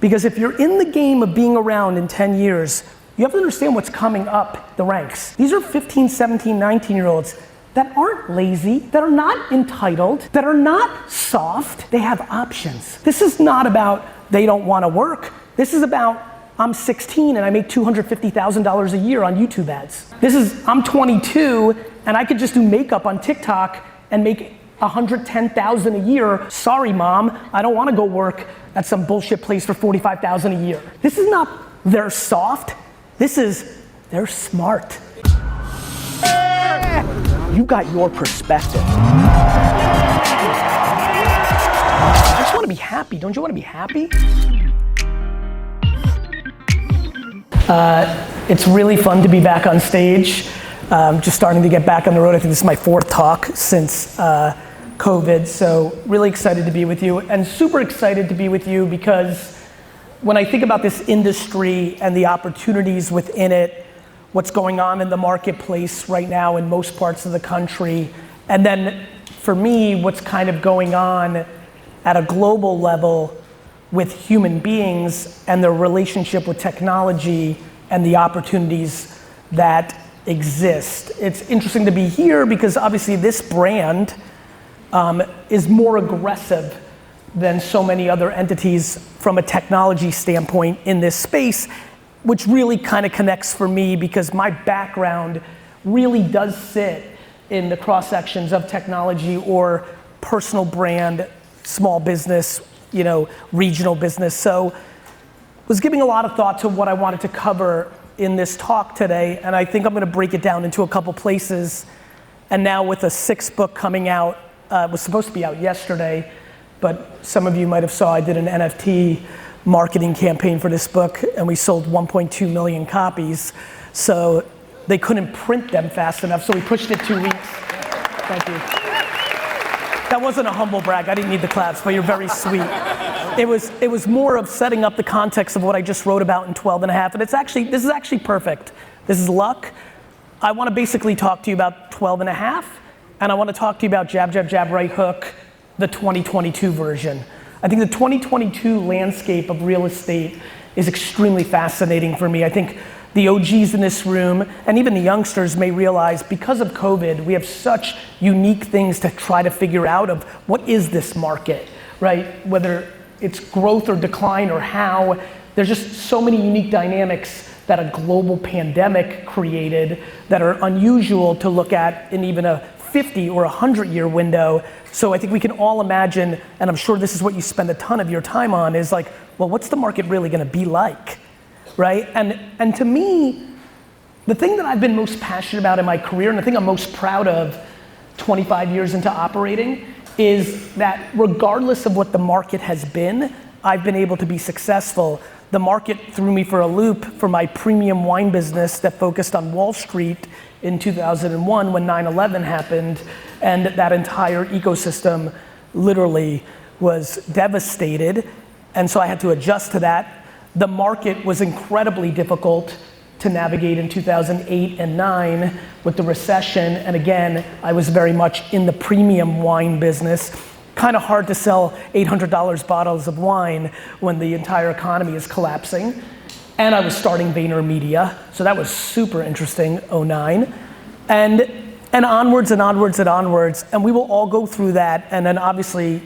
Because if you're in the game of being around in 10 years, you have to understand what's coming up the ranks. These are 15, 17, 19-year-olds that aren't lazy, that are not entitled, that are not soft. They have options. This is not about they don't want to work. This is about I'm 16 and I make $250,000 a year on YouTube ads. I'm 22 and I could just do makeup on TikTok and make $110,000 a year. Sorry, mom, I don't want to go work at some bullshit place for $45,000 a year. This is not they're soft. This is they're smart. You got your perspective. I just want to be happy. Don't you want to be happy? It's really fun to be back on stage. Just starting to get back on the road. I think this is my 4th talk since COVID, so really excited to be with you, and super excited to be with you because when I think about this industry and the opportunities within it, what's going on in the marketplace right now in most parts of the country, and then for me, what's kind of going on at a global level with human beings and their relationship with technology and the opportunities that exist. It's interesting to be here because obviously this brand is more aggressive than so many other entities from a technology standpoint in this space, which really kind of connects for me because my background really does sit in the cross sections of technology or personal brand, small business, regional business. So was giving a lot of thought to what I wanted to cover in this talk today, and I think I'm gonna break it down into a couple places. And now with a 6th book coming out, it was supposed to be out yesterday, but some of you might have saw I did an NFT marketing campaign for this book and we sold 1.2 million copies. So they couldn't print them fast enough, so we pushed it 2 weeks. Thank you. That wasn't a humble brag, I didn't need the claps, but you're very sweet. It was more of setting up the context of what I just wrote about in 12 and a half, and this is actually perfect. This is luck. I wanna basically talk to you about 12 and a half, and I wanna talk to you about jab, jab, jab, right hook, the 2022 version. I think the 2022 landscape of real estate is extremely fascinating for me. I think the OGs in this room, and even the youngsters may realize because of COVID, we have such unique things to try to figure out of what is this market, right? Whether it's growth or decline or how, there's just so many unique dynamics that a global pandemic created that are unusual to look at in even a 50 or 100-year window. So I think we can all imagine, and I'm sure this is what you spend a ton of your time on, is like, well, what's the market really gonna be like, right? And to me, the thing that I've been most passionate about in my career, and the thing I'm most proud of 25 years into operating, is that regardless of what the market has been, I've been able to be successful. The market threw me for a loop for my premium wine business that focused on Wall Street in 2001 when 9/11 happened, and that entire ecosystem literally was devastated, and so I had to adjust to that. The market was incredibly difficult to navigate in 2008 and 9 with the recession, and again, I was very much in the premium wine business. Kind of hard to sell $800 bottles of wine when the entire economy is collapsing. And I was starting VaynerMedia, so that was super interesting, 09. And onwards and onwards and onwards, and we will all go through that, and then obviously,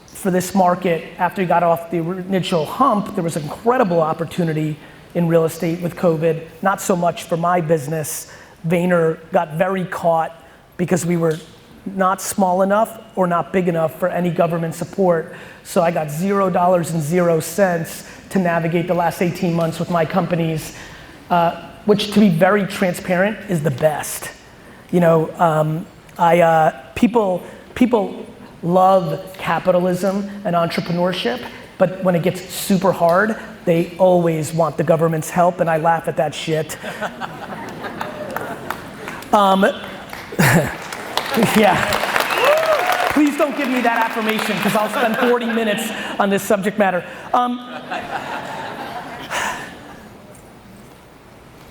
for this market, after we got off the initial hump, there was incredible opportunity in real estate with COVID, not so much for my business. Vayner got very caught because we were not small enough or not big enough for any government support. So I got $0 and 0 cents to navigate the last 18 months with my companies, which to be very transparent is the best. People love capitalism and entrepreneurship, but when it gets super hard, they always want the government's help, and I laugh at that shit. Yeah. Please don't give me that affirmation because I'll spend 40 minutes on this subject matter.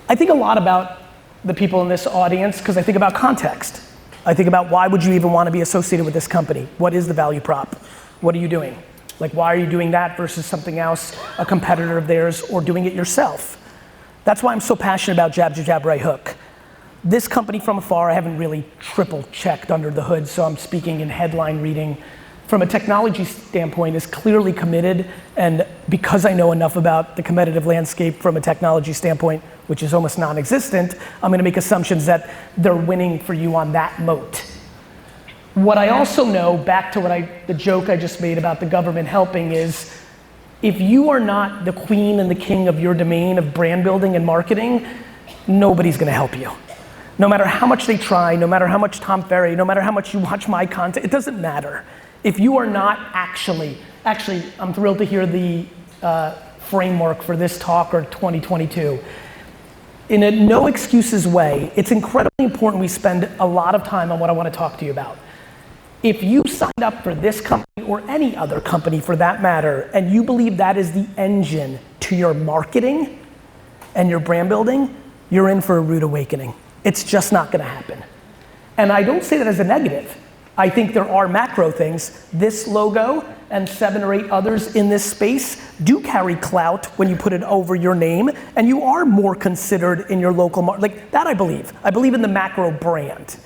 I think a lot about the people in this audience because I think about context. I think about why would you even want to be associated with this company? What is the value prop? What are you doing? Like, why are you doing that versus something else, a competitor of theirs, or doing it yourself? That's why I'm so passionate about jab, jab, jab, right hook. This company from afar, I haven't really triple checked under the hood, so I'm speaking in headline reading. From a technology standpoint, is clearly committed, and because I know enough about the competitive landscape from a technology standpoint, which is almost non-existent, I'm gonna make assumptions that they're winning for you on that moat. What I also know, back to the joke I just made about the government helping, is if you are not the queen and the king of your domain of brand building and marketing, nobody's gonna help you. No matter how much they try, no matter how much Tom Ferry, no matter how much you watch my content, it doesn't matter. If you are not actually, I'm thrilled to hear the framework for this talk or 2022. In a no excuses way, it's incredibly important we spend a lot of time on what I want to talk to you about. If you signed up for this company or any other company for that matter, and you believe that is the engine to your marketing and your brand building, you're in for a rude awakening. It's just not gonna happen. And I don't say that as a negative. I think there are macro things. This logo and 7 or 8 others in this space do carry clout when you put it over your name, and you are more considered in your local market. Like that I believe. I believe in the macro brand.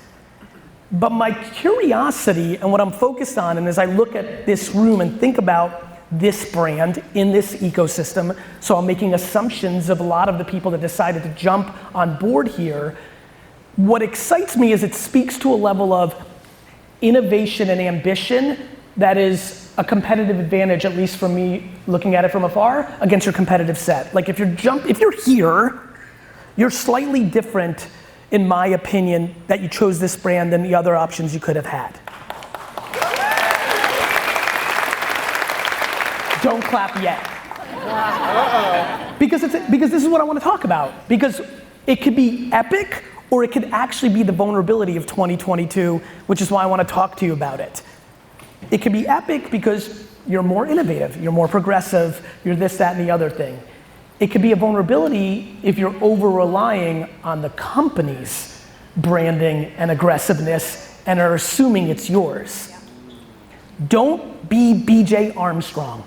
But my curiosity and what I'm focused on, and as I look at this room and think about this brand in this ecosystem, so I'm making assumptions of a lot of the people that decided to jump on board here, what excites me is it speaks to a level of innovation and ambition that is a competitive advantage, at least for me looking at it from afar, against your competitive set. Like if you're here, you're slightly different, in my opinion, that you chose this brand than the other options you could have had. Don't clap yet. Because this is what I want to talk about. Because it could be epic, or it could actually be the vulnerability of 2022, which is why I want to talk to you about it. It could be epic because you're more innovative, you're more progressive, you're this, that, and the other thing. It could be a vulnerability if you're over-relying on the company's branding and aggressiveness and are assuming it's yours. Don't be BJ Armstrong.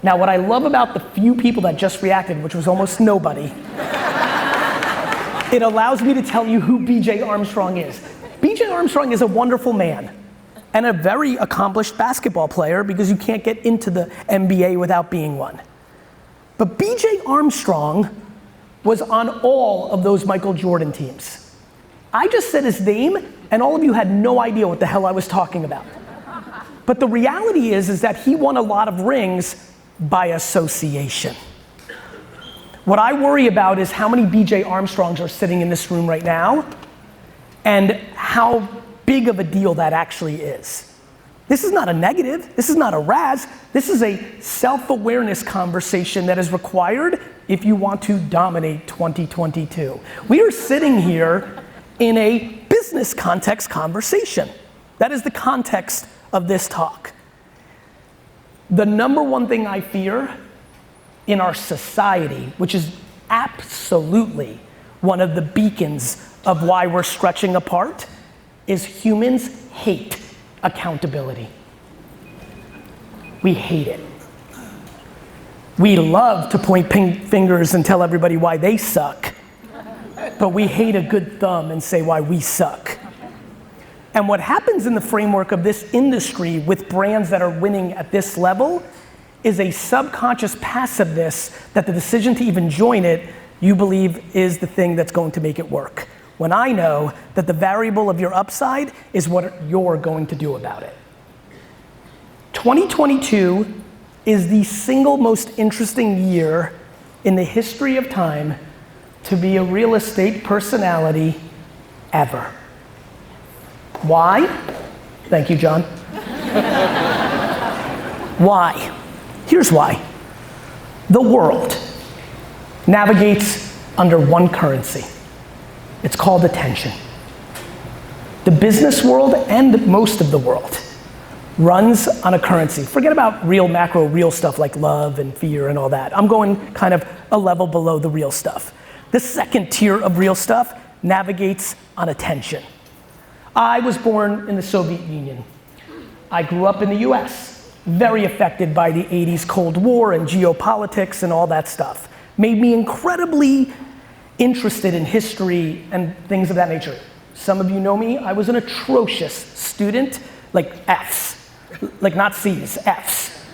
Now, what I love about the few people that just reacted, which was almost nobody, it allows me to tell you who BJ Armstrong is. BJ Armstrong is a wonderful man and a very accomplished basketball player because you can't get into the NBA without being one. But BJ Armstrong was on all of those Michael Jordan teams. I just said his name and all of you had no idea what the hell I was talking about. But the reality is that he won a lot of rings by association. What I worry about is how many BJ Armstrongs are sitting in this room right now and how big of a deal that actually is. This is not a negative, this is not a razz, this is a self-awareness conversation that is required if you want to dominate 2022. We are sitting here in a business context conversation. That is the context of this talk. The number one thing I fear in our society, which is absolutely one of the beacons of why we're stretching apart, is humans hate accountability. We hate it. We love to point fingers and tell everybody why they suck, but we hate a good thumb and say why we suck. And what happens in the framework of this industry with brands that are winning at this level is a subconscious passiveness that the decision to even join it, you believe is the thing that's going to make it work. When I know that the variable of your upside is what you're going to do about it. 2022 is the single most interesting year in the history of time to be a real estate personality ever. Why? Thank you, John. Why? Here's why. The world navigates under one currency. It's called attention. The business world and most of the world runs on a currency. Forget about real macro, real stuff like love and fear and all that. I'm going kind of a level below the real stuff. The second tier of real stuff navigates on attention. I was born in the Soviet Union. I grew up in the US. very affected by the 80s Cold War and geopolitics and all that stuff. Made me incredibly interested in history and things of that nature. Some of you know me, I was an atrocious student, like Fs, like not Cs, Fs.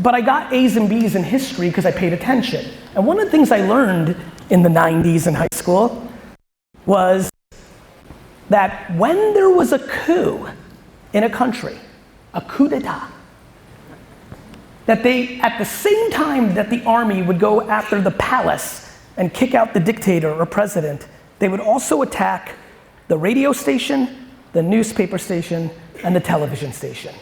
But I got A's and B's in history because I paid attention. And one of the things I learned in the 90s in high school was that when there was a coup in a country, a coup d'etat, that they, at the same time that the army would go after the palace and kick out the dictator or president, they would also attack the radio station, the newspaper station, and the television station.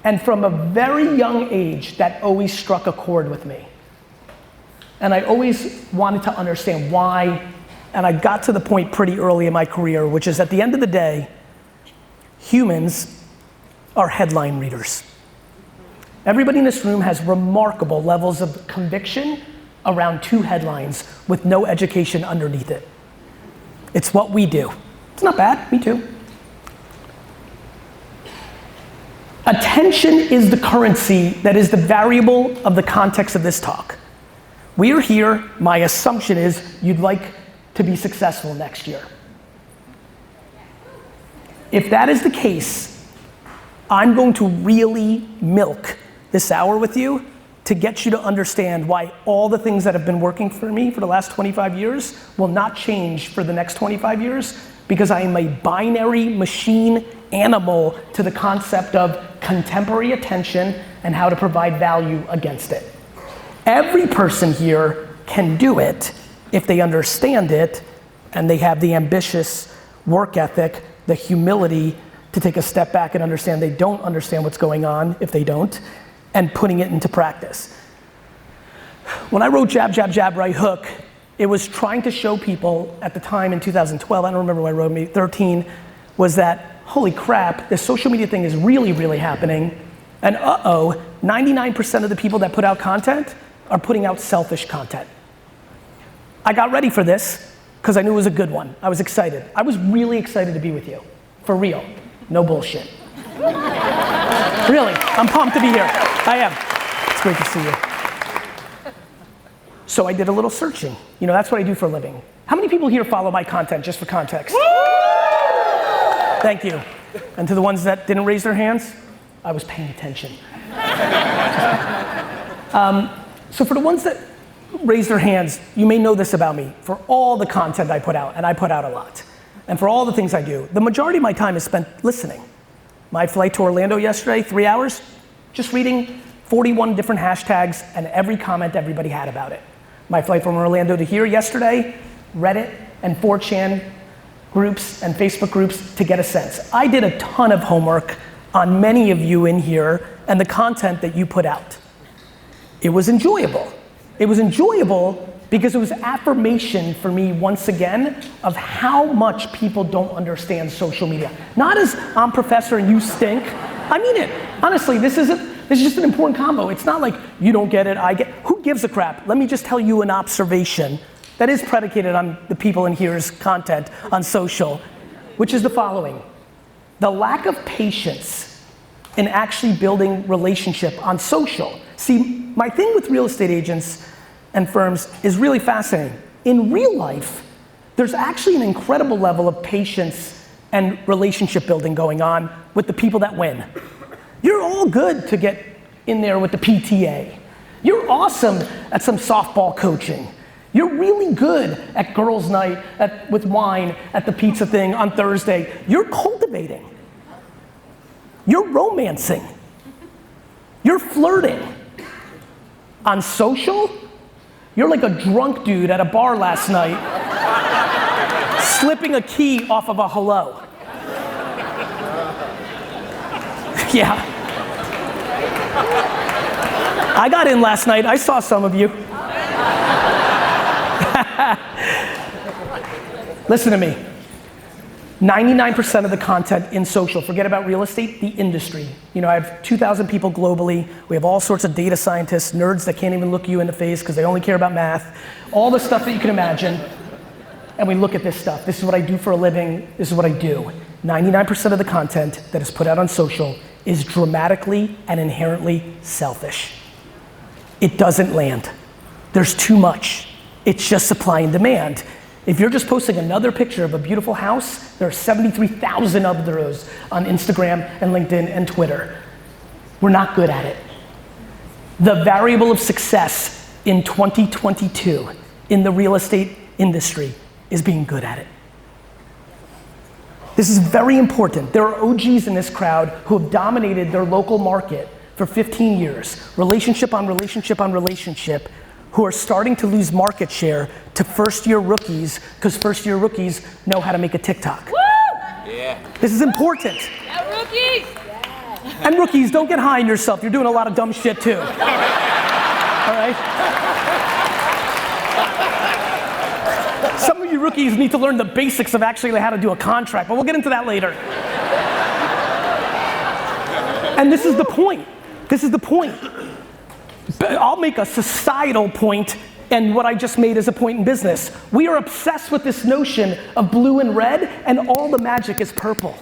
And from a very young age, that always struck a chord with me. And I always wanted to understand why, and I got to the point pretty early in my career, which is at the end of the day, humans are headline readers. Everybody in this room has remarkable levels of conviction around two headlines with no education underneath it. It's what we do. It's not bad, me too. Attention is the currency that is the variable of the context of this talk. We are here, my assumption is you'd like to be successful next year. If that is the case, I'm going to really milk this hour with you to get you to understand why all the things that have been working for me for the last 25 years will not change for the next 25 years, because I am a binary machine animal to the concept of contemporary attention and how to provide value against it. Every person here can do it if they understand it and they have the ambitious work ethic, the humility to take a step back and understand they don't understand what's going on if they don't, and putting it into practice. When I wrote Jab, Jab, Jab, Right Hook, it was trying to show people at the time in 2012, I don't remember when I wrote, maybe 13, was that, holy crap, this social media thing is really, really happening. And 99% of the people that put out content are putting out selfish content. I got ready for this because I knew it was a good one. I was excited. I was really excited to be with you, for real, no bullshit. Really, I'm pumped to be here. I am. It's great to see you. So I did a little searching. You know, that's what I do for a living. How many people here follow my content, just for context? Thank you. And to the ones that didn't raise their hands, I was paying attention. So for the ones that raised their hands, you may know this about me. For all the content I put out, and I put out a lot, and for all the things I do, the majority of my time is spent listening. My flight to Orlando yesterday, 3 hours, just reading 41 different hashtags and every comment everybody had about it. My flight from Orlando to here yesterday, Reddit and 4chan groups and Facebook groups to get a sense. I did a ton of homework on many of you in here and the content that you put out. It was enjoyable. It was enjoyable because it was affirmation for me once again of how much people don't understand social media. Not as I'm professor and you stink. I mean it. Honestly, this is just an important combo. It's not like you don't get it, I get, who gives a crap? Let me just tell you an observation that is predicated on the people in here's content on social, which is the following. The lack of patience in actually building relationship on social. See, my thing with real estate agents and firms is really fascinating. In real life, there's actually an incredible level of patience and relationship building going on with the people that win. You're all good to get in there with the PTA. You're awesome at some softball coaching. You're really good at girls' night with wine at the pizza thing on Thursday. You're cultivating. You're romancing. You're flirting. On social, you're like a drunk dude at a bar last night, slipping a key off of a hello. Yeah. I got in last night, I saw some of you. Listen to me. 99% of the content in social, forget about real estate, the industry. You know, I have 2,000 people globally. We have all sorts of data scientists, nerds that can't even look you in the face because they only care about math. All the stuff that you can imagine. And we look at this stuff. This is what I do for a living. This is what I do. 99% of the content that is put out on social is dramatically and inherently selfish. It doesn't land. There's too much. It's just supply and demand. If you're just posting another picture of a beautiful house, there are 73,000 of those on Instagram and LinkedIn and Twitter. We're not good at it. The variable of success in 2022 in the real estate industry is being good at it. This is very important. There are OGs in this crowd who have dominated their local market for 15 years, relationship on relationship on relationship, who are starting to lose market share to first-year rookies because first-year rookies know how to make a TikTok. Woo! Yeah. This is important. Yeah, rookies! Yeah. And rookies, don't get high on yourself. You're doing a lot of dumb shit too. All right? Some of you rookies need to learn the basics of actually how to do a contract, but we'll get into that later. And this is the point. This is the point. I'll make a societal point, and what I just made is a point in business. We are obsessed with this notion of blue and red, and all the magic is purple.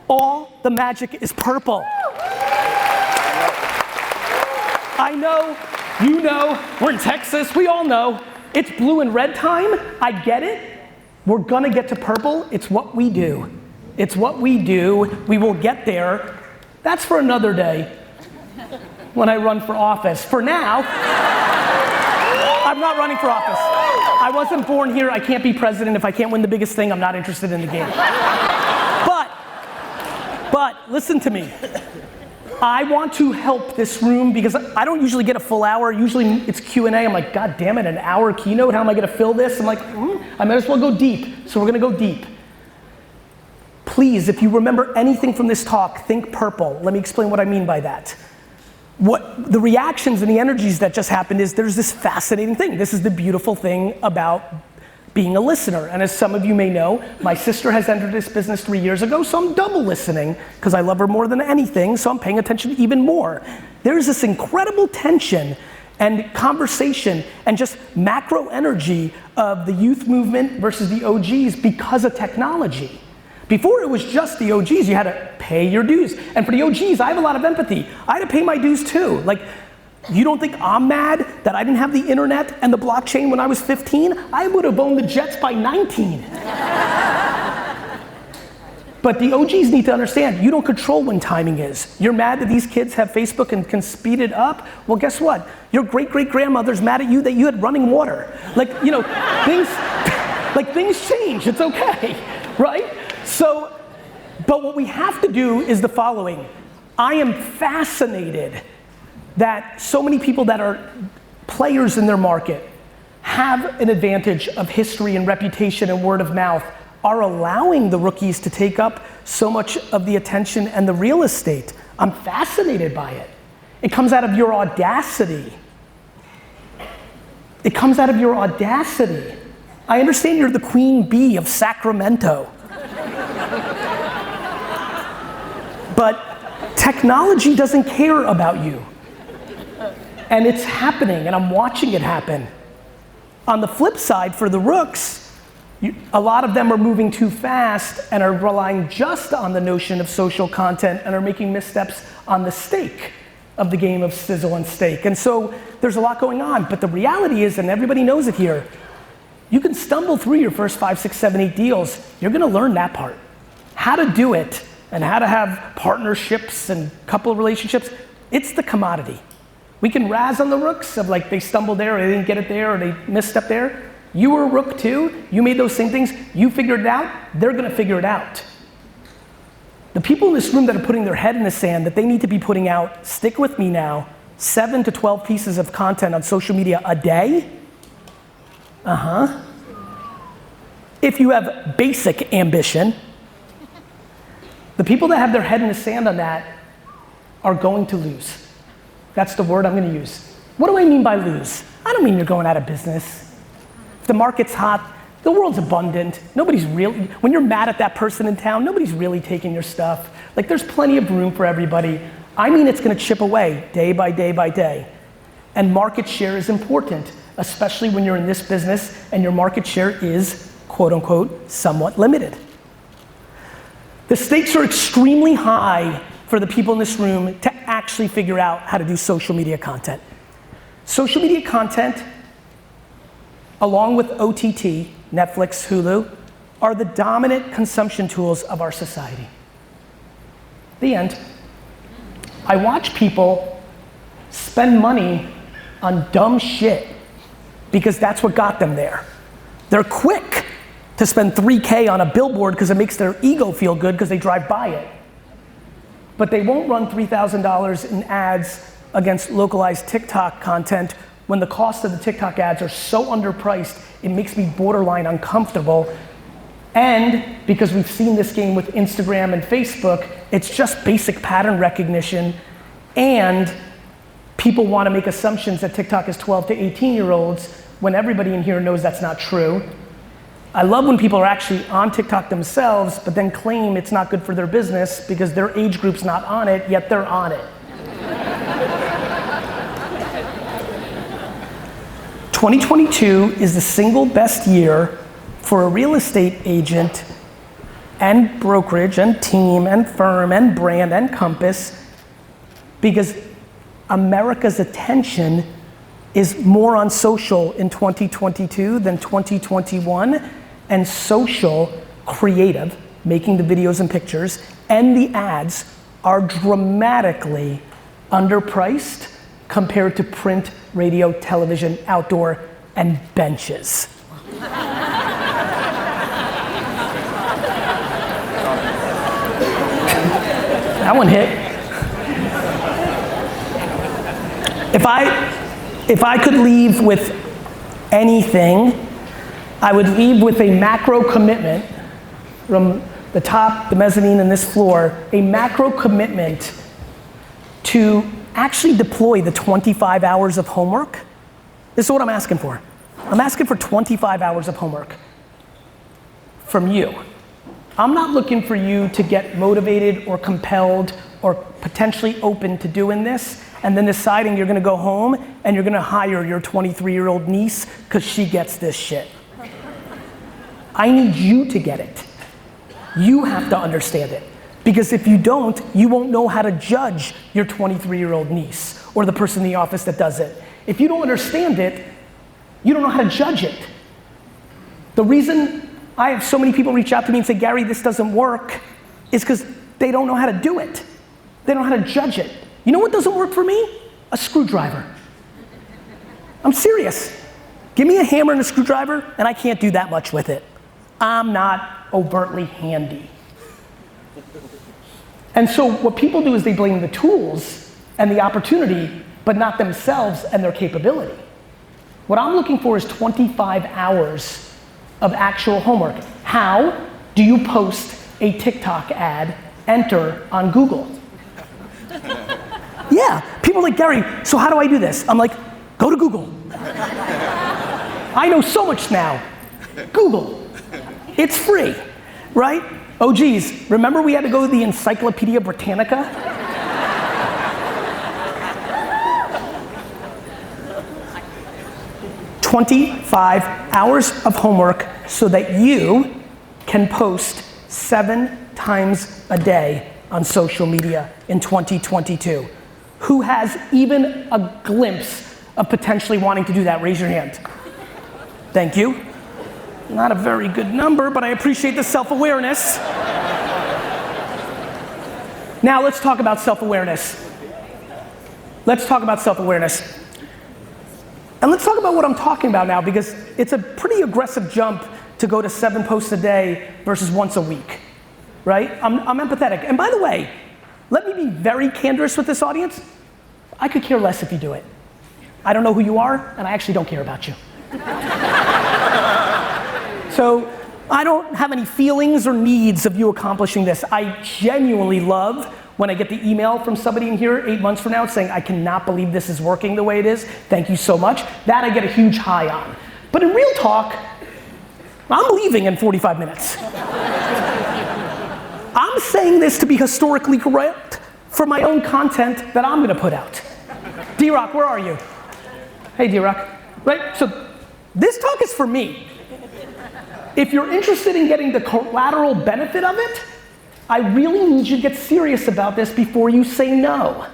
All the magic is purple. I know, you know, we're in Texas, we all know. It's blue and red time, I get it. We're gonna get to purple, it's what we do. It's what we do, we will get there. That's for another day. When I run for office. For now, I'm not running for office. I wasn't born here, I can't be president. If I can't win the biggest thing, I'm not interested in the game. But listen to me. I want to help this room because I don't usually get a full hour. Usually it's Q&A. I'm like, God damn it, an hour keynote? How am I gonna fill this? I'm like, I might as well go deep. So we're gonna go deep. Please, if you remember anything from this talk, think purple. Let me explain what I mean by that. What the reactions and the energies that just happened is there's this fascinating thing. This is the beautiful thing about being a listener. And as some of you may know, my sister has entered this business 3 years ago, so I'm double listening because I love her more than anything, so I'm paying attention even more. There's this incredible tension and conversation and just macro energy of the youth movement versus the OGs because of technology. Before it was just the OGs, you had to pay your dues. And for the OGs, I have a lot of empathy. I had to pay my dues too. Like, you don't think I'm mad that I didn't have the internet and the blockchain when I was 15? I would have owned the Jets by 19. But the OGs need to understand, you don't control when timing is. You're mad that these kids have Facebook and can speed it up? Well, guess what? Your great-great-grandmother's mad at you that you had running water. Like, you know, things change, it's okay, right? So, but what we have to do is the following. I am fascinated that so many people that are players in their market have an advantage of history and reputation and word of mouth, are allowing the rookies to take up so much of the attention and the real estate. I'm fascinated by it. It comes out of your audacity. It comes out of your audacity. I understand you're the queen bee of Sacramento. But technology doesn't care about you. And it's happening, and I'm watching it happen. On the flip side, for the rooks, a lot of them are moving too fast and are relying just on the notion of social content and are making missteps on the stake of the game of sizzle and steak. And so there's a lot going on, but the reality is, and everybody knows it here, you can stumble through your first 5, 6, 7, 8 deals. You're gonna learn that part. How to do it and how to have partnerships and couple of relationships, it's the commodity. We can razz on the rooks of like they stumbled there or they didn't get it there or they misstepped there. You were a rook too, you made those same things, you figured it out, they're gonna figure it out. The people in this room that are putting their head in the sand that they need to be putting out, stick with me now, 7 to 12 pieces of content on social media a day. If you have basic ambition, the people that have their head in the sand on that are going to lose. That's the word I'm gonna use. What do I mean by lose? I don't mean you're going out of business. If the market's hot, the world's abundant. Nobody's really, when you're mad at that person in town, nobody's really taking your stuff. Like there's plenty of room for everybody. I mean it's gonna chip away day by day by day. And market share is important, especially when you're in this business and your market share is, quote unquote, somewhat limited. The stakes are extremely high for the people in this room to actually figure out how to do social media content. Social media content, along with OTT, Netflix, Hulu, are the dominant consumption tools of our society. The end. I watch people spend money on dumb shit because that's what got them there. They're quick to spend $3K on a billboard because it makes their ego feel good because they drive by it. But they won't run $3,000 in ads against localized TikTok content when the cost of the TikTok ads are so underpriced, it makes me borderline uncomfortable. And because we've seen this game with Instagram and Facebook, it's just basic pattern recognition, and people want to make assumptions that TikTok is 12 to 18-year-olds when everybody in here knows that's not true. I love when people are actually on TikTok themselves, but then claim it's not good for their business because their age group's not on it, yet they're on it. 2022 is the single best year for a real estate agent and brokerage and team and firm and brand and Compass, because America's attention is more on social in 2022 than 2021, and social, creative, making the videos and pictures, and the ads are dramatically underpriced compared to print, radio, television, outdoor, and benches. That one hit. If I could leave with anything, I would leave with a macro commitment from the top, the mezzanine, and this floor, a macro commitment to actually deploy the 25 hours of homework. This is what I'm asking for. I'm asking for 25 hours of homework from you. I'm not looking for you to get motivated or compelled or potentially open to doing this and then deciding you're gonna go home and you're gonna hire your 23-year-old niece because she gets this shit. I need you to get it. You have to understand it. Because if you don't, you won't know how to judge your 23-year-old niece or the person in the office that does it. If you don't understand it, you don't know how to judge it. The reason I have so many people reach out to me and say, Gary, this doesn't work, is because they don't know how to do it. They don't know how to judge it. You know what doesn't work for me? A screwdriver. I'm serious. Give me a hammer and a screwdriver, and I can't do that much with it. I'm not overtly handy. And so what people do is they blame the tools and the opportunity, but not themselves and their capability. What I'm looking for is 25 hours of actual homework. How do you post a TikTok ad, enter on Google? Yeah, people are like, Gary, so how do I do this? I'm like, go to Google. I know so much now. Google. It's free, right? Oh geez, remember we had to go to the Encyclopedia Britannica? 25 hours of homework so that you can post 7 times a day on social media in 2022. Who has even a glimpse of potentially wanting to do that? Raise your hand. Thank you. Not a very good number, but I appreciate the self-awareness. Now let's talk about self-awareness. Let's talk about self-awareness. And let's talk about what I'm talking about now, because it's a pretty aggressive jump to go to 7 posts a day versus once a week, right? I'm empathetic. And by the way, let me be very candorous with this audience. I could care less if you do it. I don't know who you are, and I actually don't care about you. So I don't have any feelings or needs of you accomplishing this. I genuinely love when I get the email from somebody in here 8 months from now saying, I cannot believe this is working the way it is. Thank you so much. That I get a huge high on. But in real talk, I'm leaving in 45 minutes. I'm saying this to be historically correct for my own content that I'm gonna put out. D-Rock, where are you? Hey, D-Rock. Right, so this talk is for me. If you're interested in getting the collateral benefit of it, I really need you to get serious about this before you say no.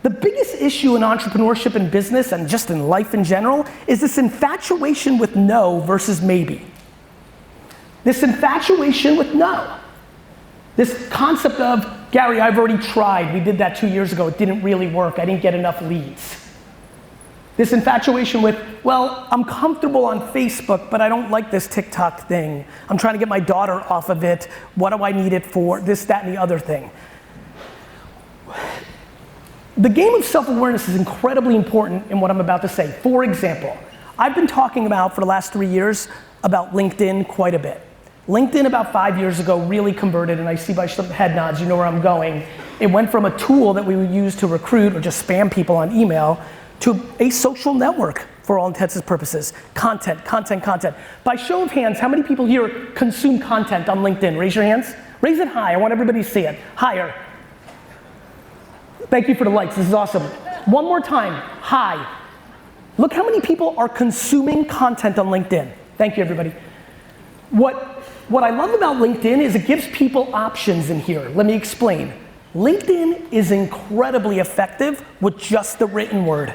The biggest issue in entrepreneurship and business and just in life in general is this infatuation with no versus maybe. This infatuation with no. This concept of, Gary, I've already tried. We did that 2 years ago. It didn't really work. I didn't get enough leads. This infatuation with, well, I'm comfortable on Facebook, but I don't like this TikTok thing. I'm trying to get my daughter off of it. What do I need it for? This, that, and the other thing. The game of self-awareness is incredibly important in what I'm about to say. For example, I've been talking about for the last 3 years about LinkedIn quite a bit. LinkedIn about 5 years ago really converted, and I see by some head nods, you know where I'm going. It went from a tool that we would use to recruit or just spam people on email to a social network for all intents and purposes. Content. By show of hands, how many people here consume content on LinkedIn? Raise your hands. Raise it high, I want everybody to see it. Higher. Thank you for the likes, this is awesome. One more time, high. Look how many people are consuming content on LinkedIn. Thank you, everybody. What I love about LinkedIn is it gives people options in here. Let me explain. LinkedIn is incredibly effective with just the written word.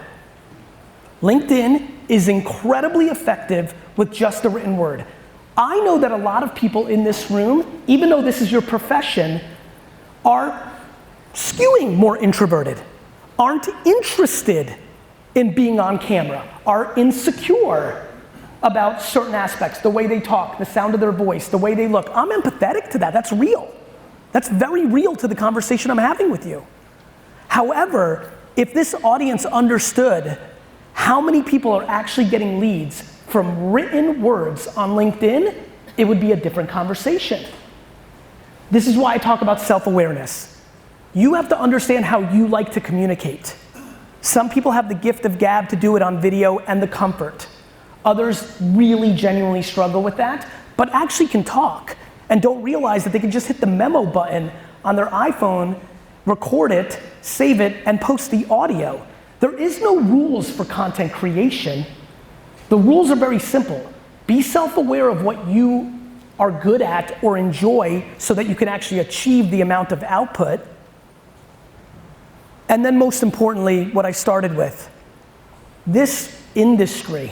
LinkedIn is incredibly effective with just the written word. I know that a lot of people in this room, even though this is your profession, are skewing more introverted, aren't interested in being on camera, are insecure about certain aspects, the way they talk, the sound of their voice, the way they look. I'm empathetic to that, that's real. That's very real to the conversation I'm having with you. However, if this audience understood how many people are actually getting leads from written words on LinkedIn, it would be a different conversation. This is why I talk about self-awareness. You have to understand how you like to communicate. Some people have the gift of gab to do it on video and the comfort. Others really genuinely struggle with that, but actually can talk and don't realize that they can just hit the memo button on their iPhone, record it, save it, and post the audio. There is no rules for content creation. The rules are very simple. Be self-aware of what you are good at or enjoy so that you can actually achieve the amount of output. And then most importantly, what I started with, this industry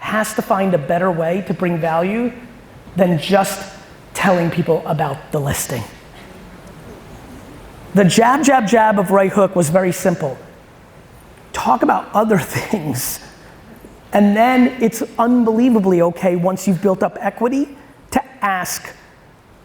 has to find a better way to bring value than just telling people about the listing. The jab of right hook was very simple. Talk about other things. And then it's unbelievably okay once you've built up equity to ask,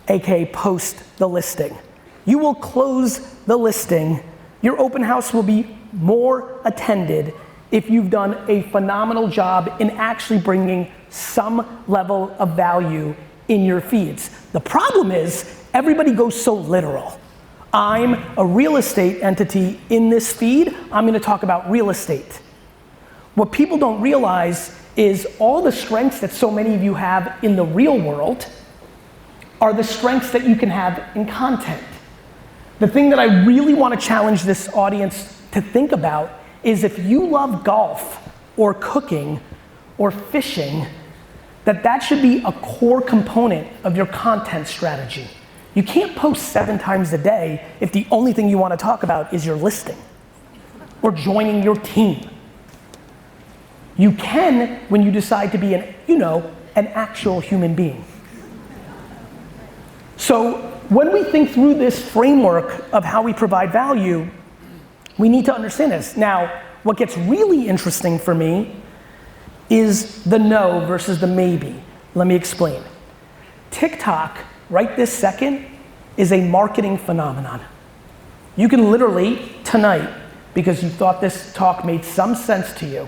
aka post the listing. You will close the listing. Your open house will be more attended if you've done a phenomenal job in actually bringing some level of value in your feeds. The problem is everybody goes so literal. I'm a real estate entity in this feed. I'm gonna talk about real estate. What people don't realize is all the strengths that so many of you have in the real world are the strengths that you can have in content. The thing that I really want to challenge this audience to think about is if you love golf or cooking or fishing, that should be a core component of your content strategy. You can't post 7 times a day if the only thing you want to talk about is your listing or joining your team. You can when you decide to be an actual human being. So when we think through this framework of how we provide value, we need to understand this. Now, what gets really interesting for me is the no versus the maybe. Let me explain. TikTok, right this second, is a marketing phenomenon. You can literally, tonight, because you thought this talk made some sense to you,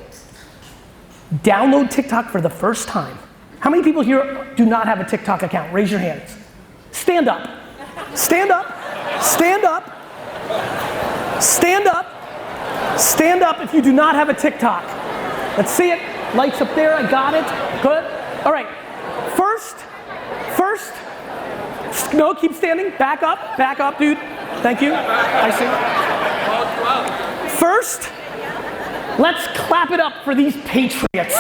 download TikTok for the first time. How many people here do not have a TikTok account? Raise your hands. Stand up. Stand up. Stand up. Stand up. Stand up if you do not have a TikTok. Let's see it. Lights up there, I got it. Good. All right. First, no, keep standing. Back up, dude. Thank you. I see. First, let's clap it up for these patriots.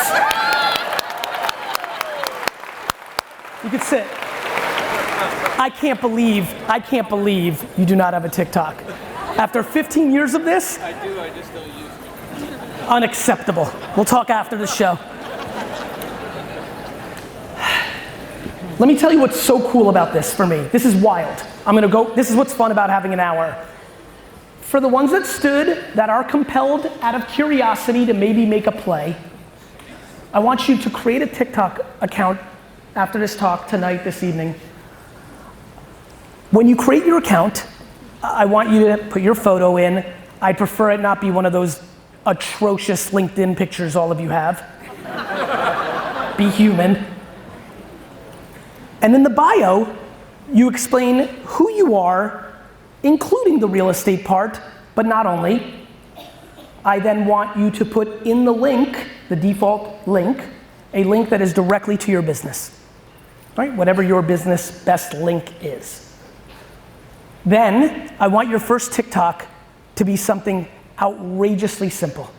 You can sit. I can't believe you do not have a TikTok. After 15 years of this? I do, I just don't use it. Unacceptable. We'll talk after the show. Let me tell you what's so cool about this for me. This is wild. This is what's fun about having an hour. For the ones that stood, that are compelled out of curiosity to maybe make a play, I want you to create a TikTok account after this talk tonight, this evening. When you create your account, I want you to put your photo in. I'd prefer it not be one of those atrocious LinkedIn pictures all of you have. Be human. And in the bio, you explain who you are, including the real estate part, but not only. I then want you to put in the link, the default link, a link that is directly to your business, right? Whatever your business best link is. Then, I want your first TikTok to be something outrageously simple.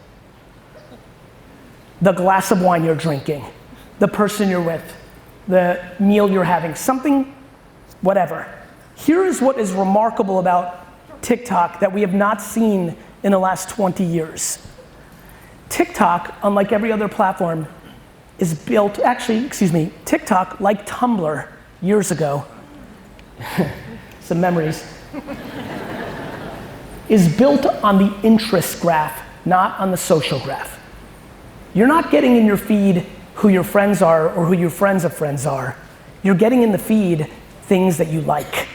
The glass of wine you're drinking, the person you're with, the meal you're having, something, whatever. Here is what is remarkable about TikTok that we have not seen in the last 20 years. TikTok, unlike every other platform, is built, TikTok, like Tumblr years ago, some memories, is built on the interest graph, not on the social graph. You're not getting in your feed who your friends are or who your friends of friends are. You're getting in the feed things that you like.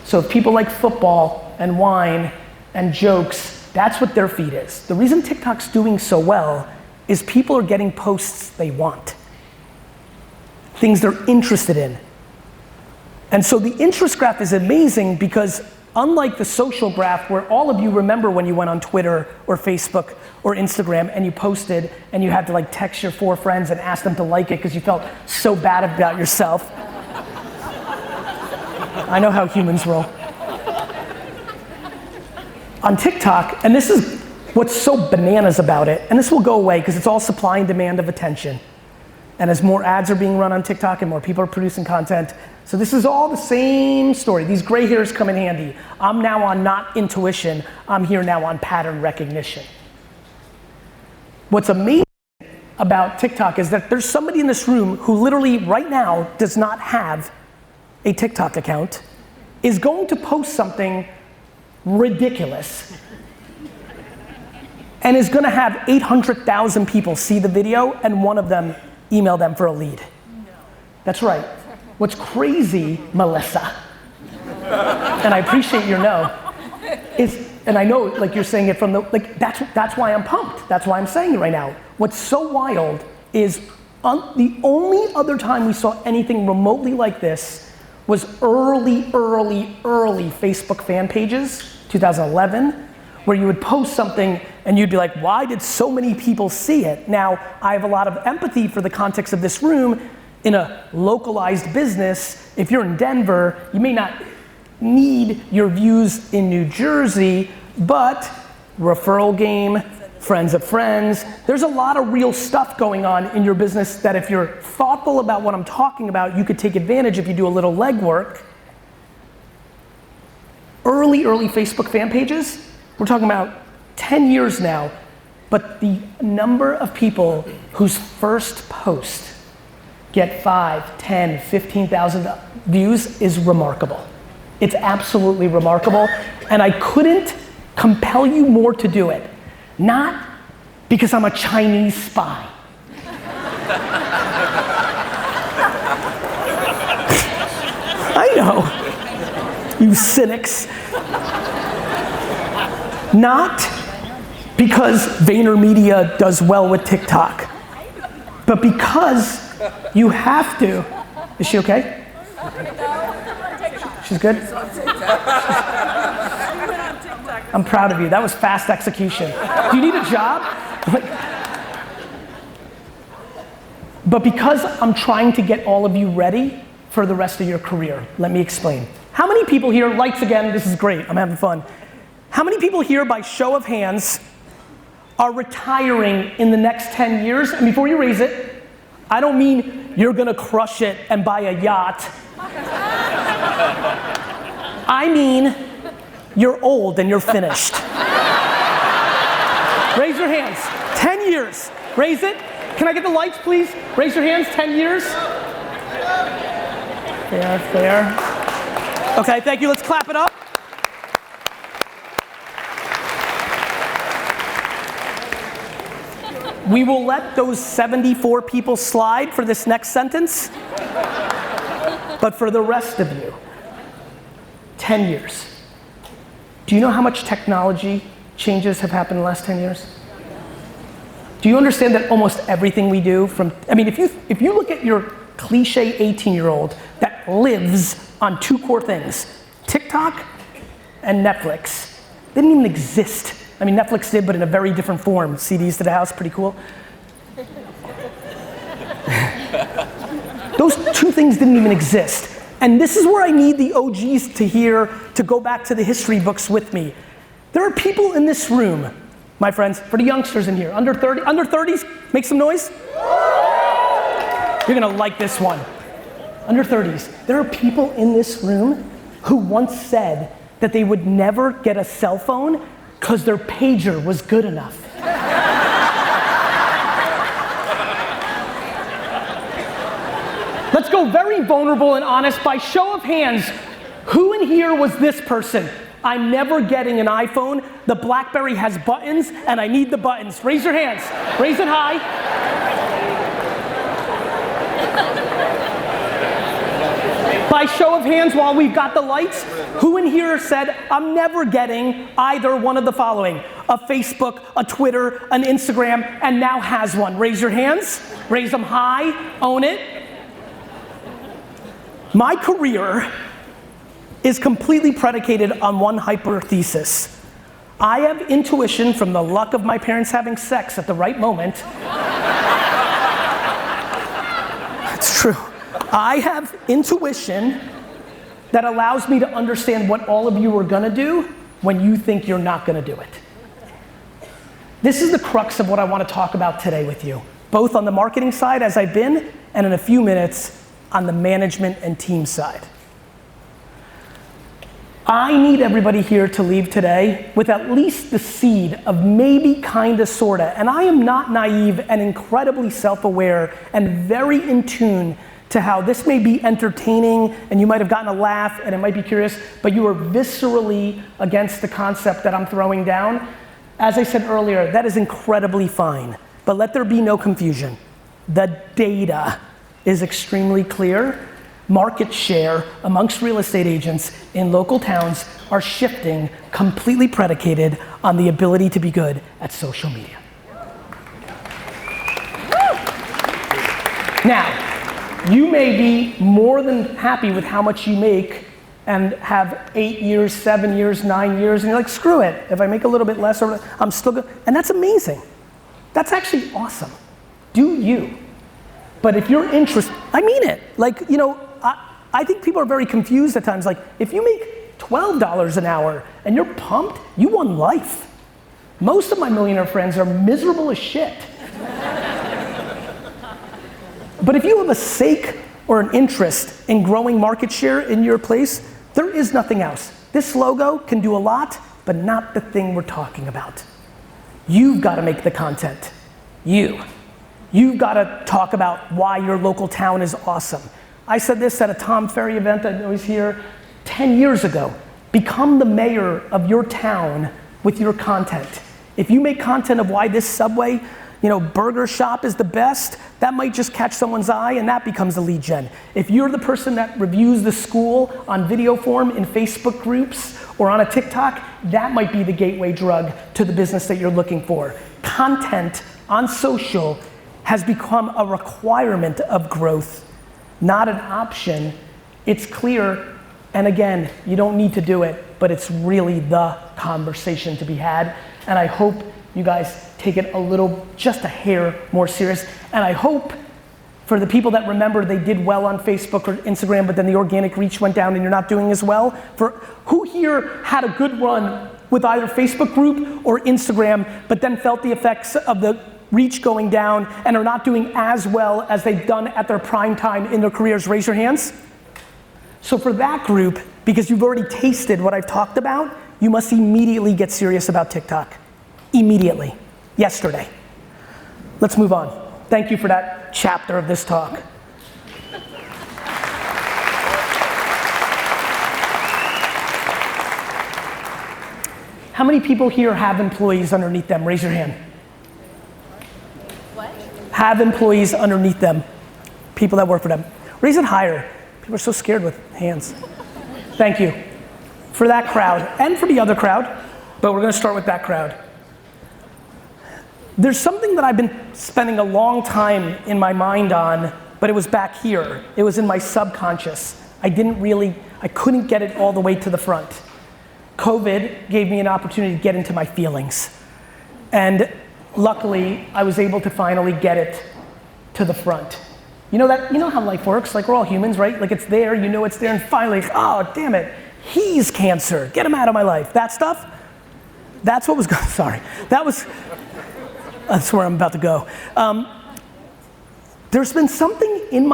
So if people like football and wine and jokes, that's what their feed is. The reason TikTok's doing so well is people are getting posts they want. Things they're interested in. And so the interest graph is amazing because unlike the social graph where all of you remember when you went on Twitter or Facebook or Instagram and you posted and you had to like text your 4 friends and ask them to like it because you felt so bad about yourself. I know how humans roll. On TikTok, and this is what's so bananas about it, and this will go away because it's all supply and demand of attention. And as more ads are being run on TikTok and more people are producing content, so this is all the same story. These gray hairs come in handy. I'm now on not intuition, I'm here now on pattern recognition. What's amazing about TikTok is that there's somebody in this room who literally right now does not have a TikTok account, is going to post something ridiculous, and is gonna have 800,000 people see the video and one of them email them for a lead. No. That's right. What's crazy, Melissa, and I appreciate your no, is, and I know like you're saying it from the, like that's why I'm pumped. That's why I'm saying it right now. What's so wild is the only other time we saw anything remotely like this was early Facebook fan pages, 2011, where you would post something and you'd be like, why did so many people see it? Now, I have a lot of empathy for the context of this room. In a localized business, if you're in Denver, you may not need your views in New Jersey, but referral game, friends of friends, there's a lot of real stuff going on in your business that if you're thoughtful about what I'm talking about, you could take advantage if you do a little legwork. Early Facebook fan pages, we're talking about 10 years now, but the number of people whose first post get 5, 10, 15,000 views is remarkable. It's absolutely remarkable, and I couldn't compel you more to do it. Not because I'm a Chinese spy. I know, you cynics. Not because VaynerMedia does well with TikTok, but because you have to. Is she okay? She's good? I'm proud of you. That was fast execution. Do you need a job? But because I'm trying to get all of you ready for the rest of your career, let me explain. How many people here, lights again, this is great, I'm having fun. How many people here, by show of hands, are retiring in the next 10 years? And before you raise it, I don't mean you're gonna crush it and buy a yacht I mean, you're old and you're finished. Raise your hands. 10 years. Raise it. Can I get the lights, please? Raise your hands. 10 years. Fair. Okay, thank you. Let's clap it up. We will let those 74 people slide for this next sentence. But for the rest of you, 10 years. Do you know how much technology changes have happened in the last 10 years? Do you understand that almost everything we do if you look at your cliche 18-year-old that lives on two core things, TikTok and Netflix. They didn't even exist. Netflix did, but in a very different form. CDs to the house, pretty cool. Those two things didn't even exist. And this is where I need the OGs to go back to the history books with me. There are people in this room, my friends, for the youngsters in here, under 30s, make some noise. You're gonna like this one. Under 30s, there are people in this room who once said that they would never get a cell phone because their pager was good enough. Let's go very vulnerable and honest. By show of hands, who in here was this person? I'm never getting an iPhone. The BlackBerry has buttons and I need the buttons. Raise your hands. Raise it high. By show of hands, while we've got the lights, who in here said, I'm never getting either one of the following? A Facebook, a Twitter, an Instagram, and now has one. Raise your hands. Raise them high. Own it. My career is completely predicated on one hypothesis. I have intuition from the luck of my parents having sex at the right moment. It's true. I have intuition that allows me to understand what all of you are gonna do when you think you're not gonna do it. This is the crux of what I want to talk about today with you, both on the marketing side as I've been, and in a few minutes on the management and team side. I need everybody here to leave today with at least the seed of maybe, kinda, sorta, and I am not naive and incredibly self-aware and very in tune to how this may be entertaining and you might have gotten a laugh and it might be curious, but you are viscerally against the concept that I'm throwing down. As I said earlier, that is incredibly fine, but let there be no confusion. The data is extremely clear. Market share amongst real estate agents in local towns are shifting, completely predicated on the ability to be good at social media. Now, you may be more than happy with how much you make and have 8 years, 7 years, 9 years, and you're like, screw it. If I make a little bit less, I'm still good. And that's amazing. That's actually awesome. Do you? But if you're interested, I mean it. I think people are very confused at times. Like, if you make $12 an hour and you're pumped, you won life. Most of my millionaire friends are miserable as shit. But if you have a sake or an interest in growing market share in your place, there is nothing else. This logo can do a lot, but not the thing we're talking about. You've got to make the content. You've got to talk about why your local town is awesome. I said this at a Tom Ferry event I was here 10 years ago. Become the mayor of your town with your content. If you make content of why this Subway, burger shop is the best, that might just catch someone's eye and that becomes a lead gen. If you're the person that reviews the school on video form in Facebook groups or on a TikTok, that might be the gateway drug to the business that you're looking for. Content on social has become a requirement of growth, not an option. It's clear, and again, you don't need to do it, but it's really the conversation to be had. And I hope you guys take it just a hair more serious. And I hope for the people that remember they did well on Facebook or Instagram, but then the organic reach went down and you're not doing as well. For who here had a good run with either Facebook group or Instagram, but then felt the effects of the reach going down and are not doing as well as they've done at their prime time in their careers? Raise your hands. So for that group, because you've already tasted what I've talked about, you must immediately get serious about TikTok. Immediately. Yesterday. Let's move on. Thank you for that chapter of this talk. How many people here have employees underneath them? Raise your hand. What? Have employees underneath them. People that work for them. Raise it higher. People are so scared with hands. Thank you. For that crowd, and for the other crowd, but we're gonna start with that crowd. There's something that I've been spending a long time in my mind on, but it was back here. It was in my subconscious. I couldn't get it all the way to the front. COVID gave me an opportunity to get into my feelings. And luckily, I was able to finally get it to the front. You know how life works? Like, we're all humans, right? Like, it's there, you know it's there, and finally, oh, damn it, he's cancer, get him out of my life. That stuff, that's what was going, sorry. That's where I'm about to go. There's been something in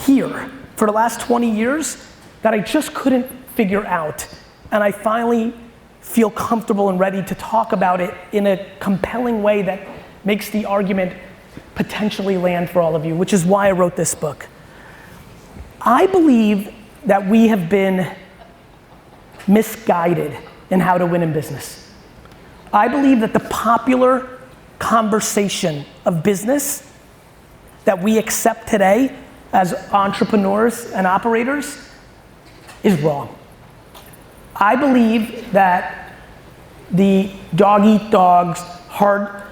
here for the last 20 years that I just couldn't figure out. And I finally feel comfortable and ready to talk about it in a compelling way that makes the argument potentially land for all of you, which is why I wrote this book. I believe that we have been misguided in how to win in business. I believe that the popular conversation of business that we accept today as entrepreneurs and operators is wrong. I believe that the dog eat dogs, hard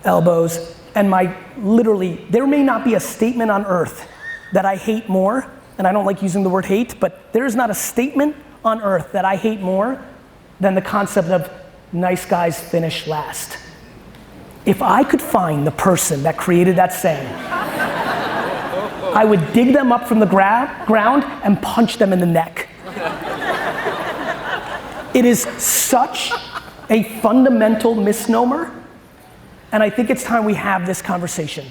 elbows, and there may not be a statement on earth that I hate more, and I don't like using the word hate, but there is not a statement on earth that I hate more than the concept of nice guys finish last. If I could find the person that created that saying, I would dig them up from the ground and punch them in the neck. It is such a fundamental misnomer, and I think it's time we have this conversation.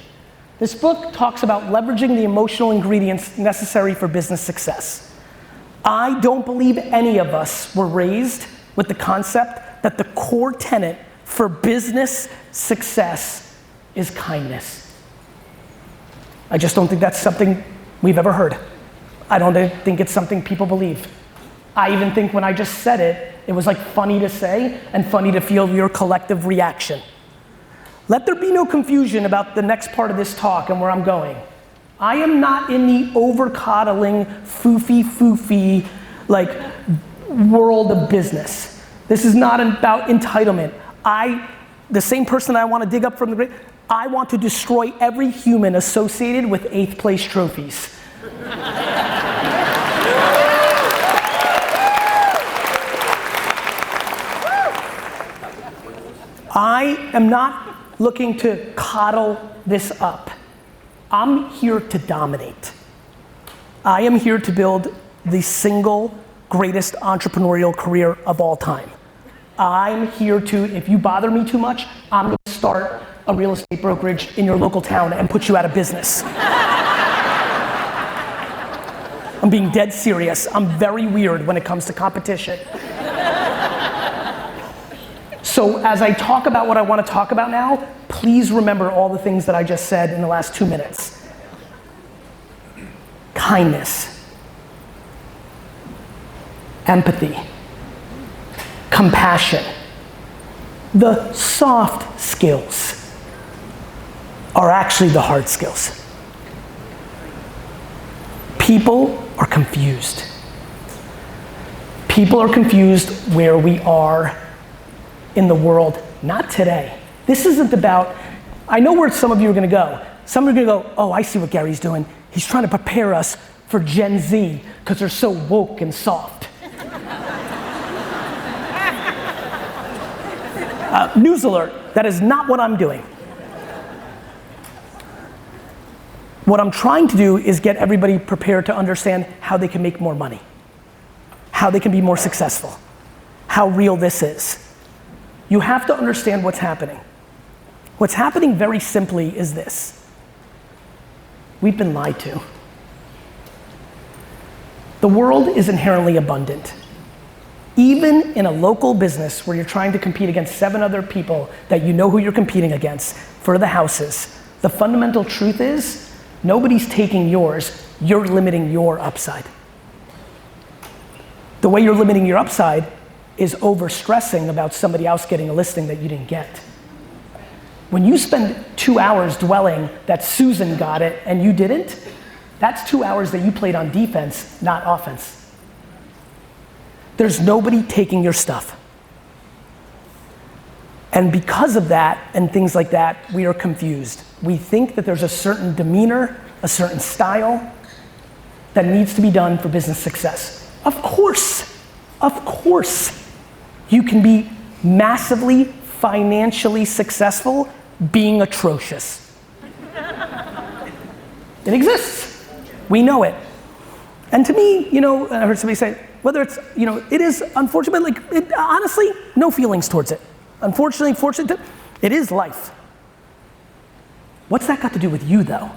This book talks about leveraging the emotional ingredients necessary for business success. I don't believe any of us were raised with the concept that the core tenet for business success is kindness. I just don't think that's something we've ever heard. I don't think it's something people believe. I even think when I just said it, it was like funny to say and funny to feel your collective reaction. Let there be no confusion about the next part of this talk and where I'm going. I am not in the over-coddling, foofy, like, world of business. This is not about entitlement. The same person I want to dig up from the grave, I want to destroy every human associated with 8th place trophies. I am not looking to coddle this up. I'm here to dominate. I am here to build the single greatest entrepreneurial career of all time. I'm here to, if you bother me too much, I'm gonna start a real estate brokerage in your local town and put you out of business. I'm being dead serious. I'm very weird when it comes to competition. So as I talk about what I want to talk about now, please remember all the things that I just said in the last 2 minutes. Kindness, empathy, compassion, the soft skills are actually the hard skills. People are confused. People are confused where we are in the world, not today. This isn't about, I know where some of you are gonna go. Some are gonna go, oh, I see what Gary's doing. He's trying to prepare us for Gen Z because they're so woke and soft. News alert, that is not what I'm doing. What I'm trying to do is get everybody prepared to understand how they can make more money, how they can be more successful, how real this is. You have to understand what's happening. What's happening very simply is this. We've been lied to. The world is inherently abundant. Even in a local business where you're trying to compete against 7 other people that you know who you're competing against for the houses, the fundamental truth is nobody's taking yours, you're limiting your upside. The way you're limiting your upside is over-stressing about somebody else getting a listing that you didn't get. When you spend 2 hours dwelling that Susan got it and you didn't, that's 2 hours that you played on defense, not offense. There's nobody taking your stuff. And because of that and things like that, we are confused. We think that there's a certain demeanor, a certain style that needs to be done for business success. Of course, you can be massively financially successful being atrocious. It exists. We know it. And to me, I heard somebody say, whether it's, it is unfortunate, honestly, no feelings towards it. Unfortunately, fortunately, it is life. What's that got to do with you though?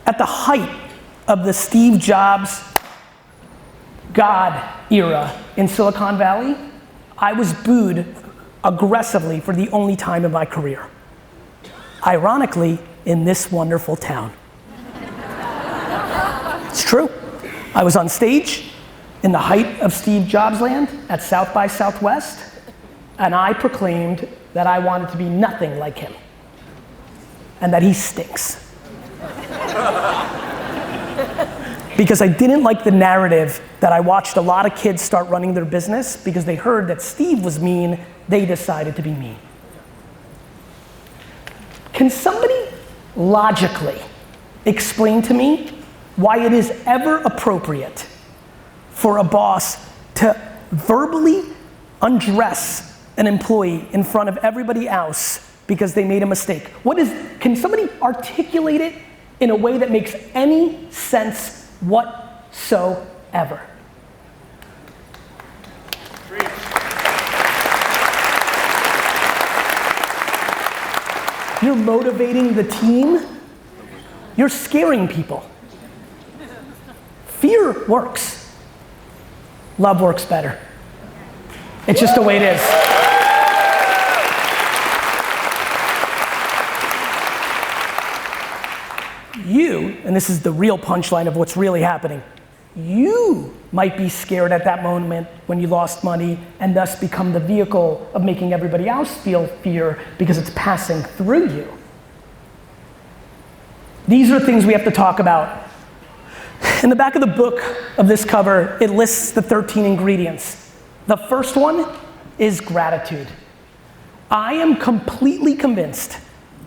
At the height of the Steve Jobs God era in Silicon Valley, I was booed aggressively for the only time in my career. Ironically, in this wonderful town. It's true. I was on stage in the height of Steve Jobs land at South by Southwest, and I proclaimed that I wanted to be nothing like him, and that he stinks. Because I didn't like the narrative that I watched a lot of kids start running their business because they heard that Steve was mean, they decided to be mean. Can somebody logically explain to me why it is ever appropriate for a boss to verbally undress an employee in front of everybody else because they made a mistake? Can somebody articulate it in a way that makes any sense whatsoever? You're motivating the team. You're scaring people. Fear works. Love works better. It's just the way it is. You, and this is the real punchline of what's really happening, you might be scared at that moment when you lost money and thus become the vehicle of making everybody else feel fear because it's passing through you. These are things we have to talk about. In the back of the book of this cover, it lists the 13 ingredients. The first one is gratitude. I am completely convinced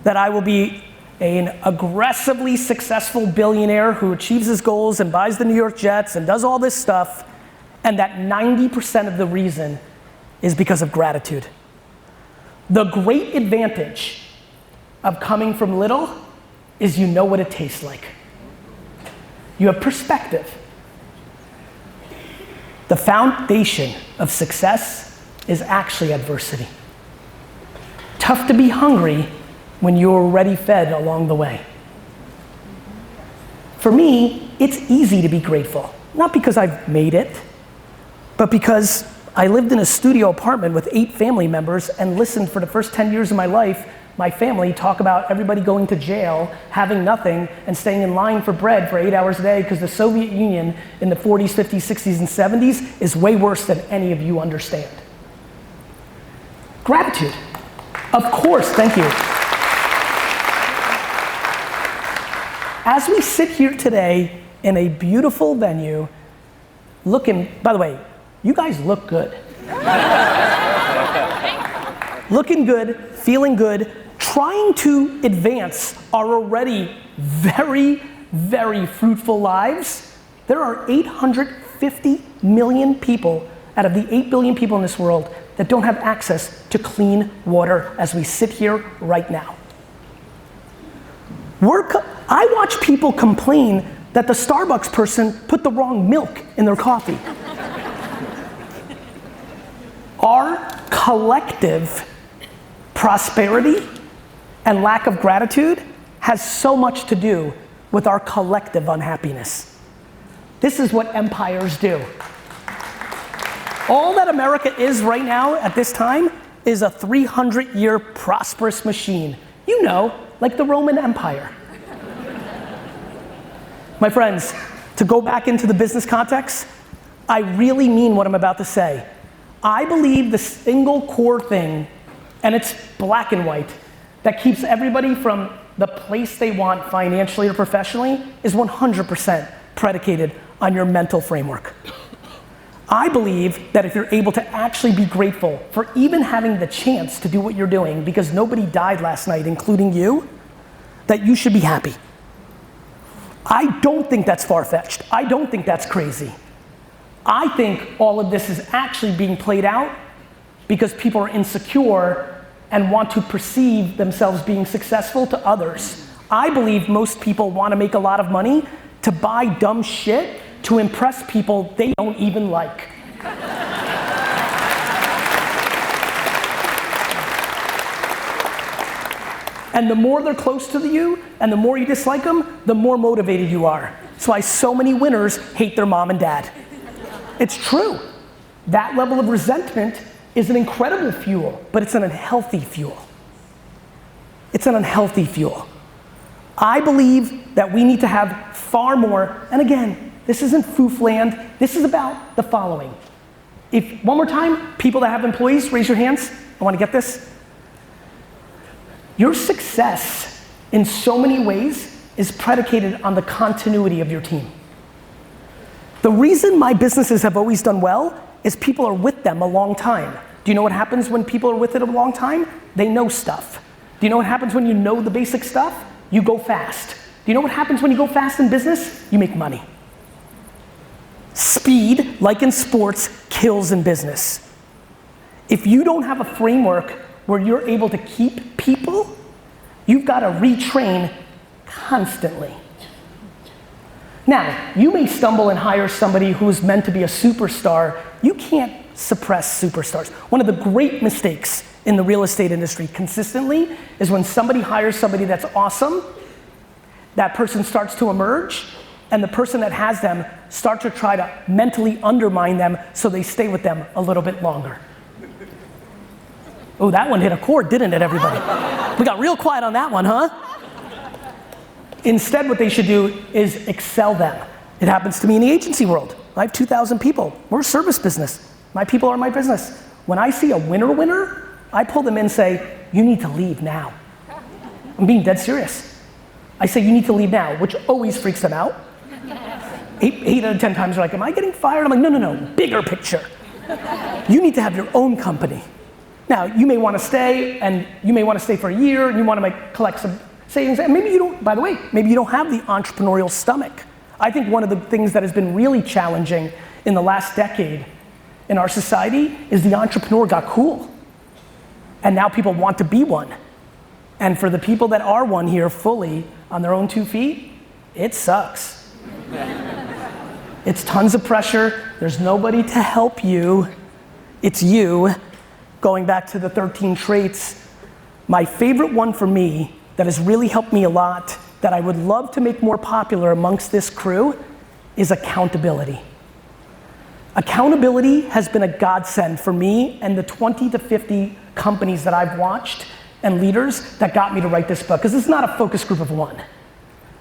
that I will be an aggressively successful billionaire who achieves his goals and buys the New York Jets and does all this stuff, and that 90% of the reason is because of gratitude. The great advantage of coming from little is you know what it tastes like. You have perspective. The foundation of success is actually adversity. Tough to be hungry when you're already fed along the way. For me, it's easy to be grateful. Not because I've made it, but because I lived in a studio apartment with 8 family members and listened for the first 10 years of my life, my family talk about everybody going to jail, having nothing, and staying in line for bread for 8 hours a day because the Soviet Union in the 40s, 50s, 60s, and 70s is way worse than any of you understand. Gratitude. Of course, thank you. As we sit here today in a beautiful venue, by the way, you guys look good. Looking good, feeling good, trying to advance our already very, very fruitful lives. There are 850 million people out of the 8 billion people in this world that don't have access to clean water as we sit here right now. I watch people complain that the Starbucks person put the wrong milk in their coffee. Our collective prosperity and lack of gratitude has so much to do with our collective unhappiness. This is what empires do. All that America is right now at this time is a 300-year prosperous machine. You know, like the Roman Empire. My friends, to go back into the business context, I really mean what I'm about to say. I believe the single core thing, and it's black and white, that keeps everybody from the place they want financially or professionally is 100% predicated on your mental framework. I believe that if you're able to actually be grateful for even having the chance to do what you're doing, because nobody died last night, including you, that you should be happy. I don't think that's far-fetched. I don't think that's crazy. I think all of this is actually being played out because people are insecure and want to perceive themselves being successful to others. I believe most people want to make a lot of money to buy dumb shit to impress people they don't even like. And the more they're close to you and the more you dislike them, the more motivated you are. That's why so many winners hate their mom and dad. It's true. That level of resentment is an incredible fuel, but it's an unhealthy fuel. It's an unhealthy fuel. I believe that we need to have far more, and again, this isn't foof-land, this is about the following. One more time, people that have employees, raise your hands. I want to get this. Your success in so many ways is predicated on the continuity of your team. The reason my businesses have always done well is people are with them a long time. Do you know what happens when people are with it a long time? They know stuff. Do you know what happens when you know the basic stuff? You go fast. Do you know what happens when you go fast in business? You make money. Speed, like in sports, kills in business. If you don't have a framework where you're able to keep people, you've got to retrain constantly. Now, you may stumble and hire somebody who's meant to be a superstar. You can't suppress superstars. One of the great mistakes in the real estate industry consistently is when somebody hires somebody that's awesome, that person starts to emerge, and the person that has them starts to try to mentally undermine them so they stay with them a little bit longer. Oh, that one hit a chord, didn't it, everybody? We got real quiet on that one, huh? Instead, what they should do is excel them. It happens to me in the agency world. I have 2,000 people. We're a service business. My people are my business. When I see a winner, I pull them in and say, you need to leave now. I'm being dead serious. I say, you need to leave now, which always freaks them out. 8 out of 10 times they're like, am I getting fired? I'm like, no, bigger picture. You need to have your own company. Now, you may want to stay, and you may want to stay for a year, and you want to collect some savings, and maybe you don't, by the way, maybe you don't have the entrepreneurial stomach. I think one of the things that has been really challenging in the last decade in our society is the entrepreneur got cool. And now people want to be one. And for the people that are one here fully on their own 2 feet, it sucks. It's tons of pressure. There's nobody to help you. It's you. Going back to the 13 traits, my favorite one for me that has really helped me a lot, that I would love to make more popular amongst this crew, is accountability. Accountability has been a godsend for me and the 20 to 50 companies that I've watched and leaders that got me to write this book, because this is not a focus group of one.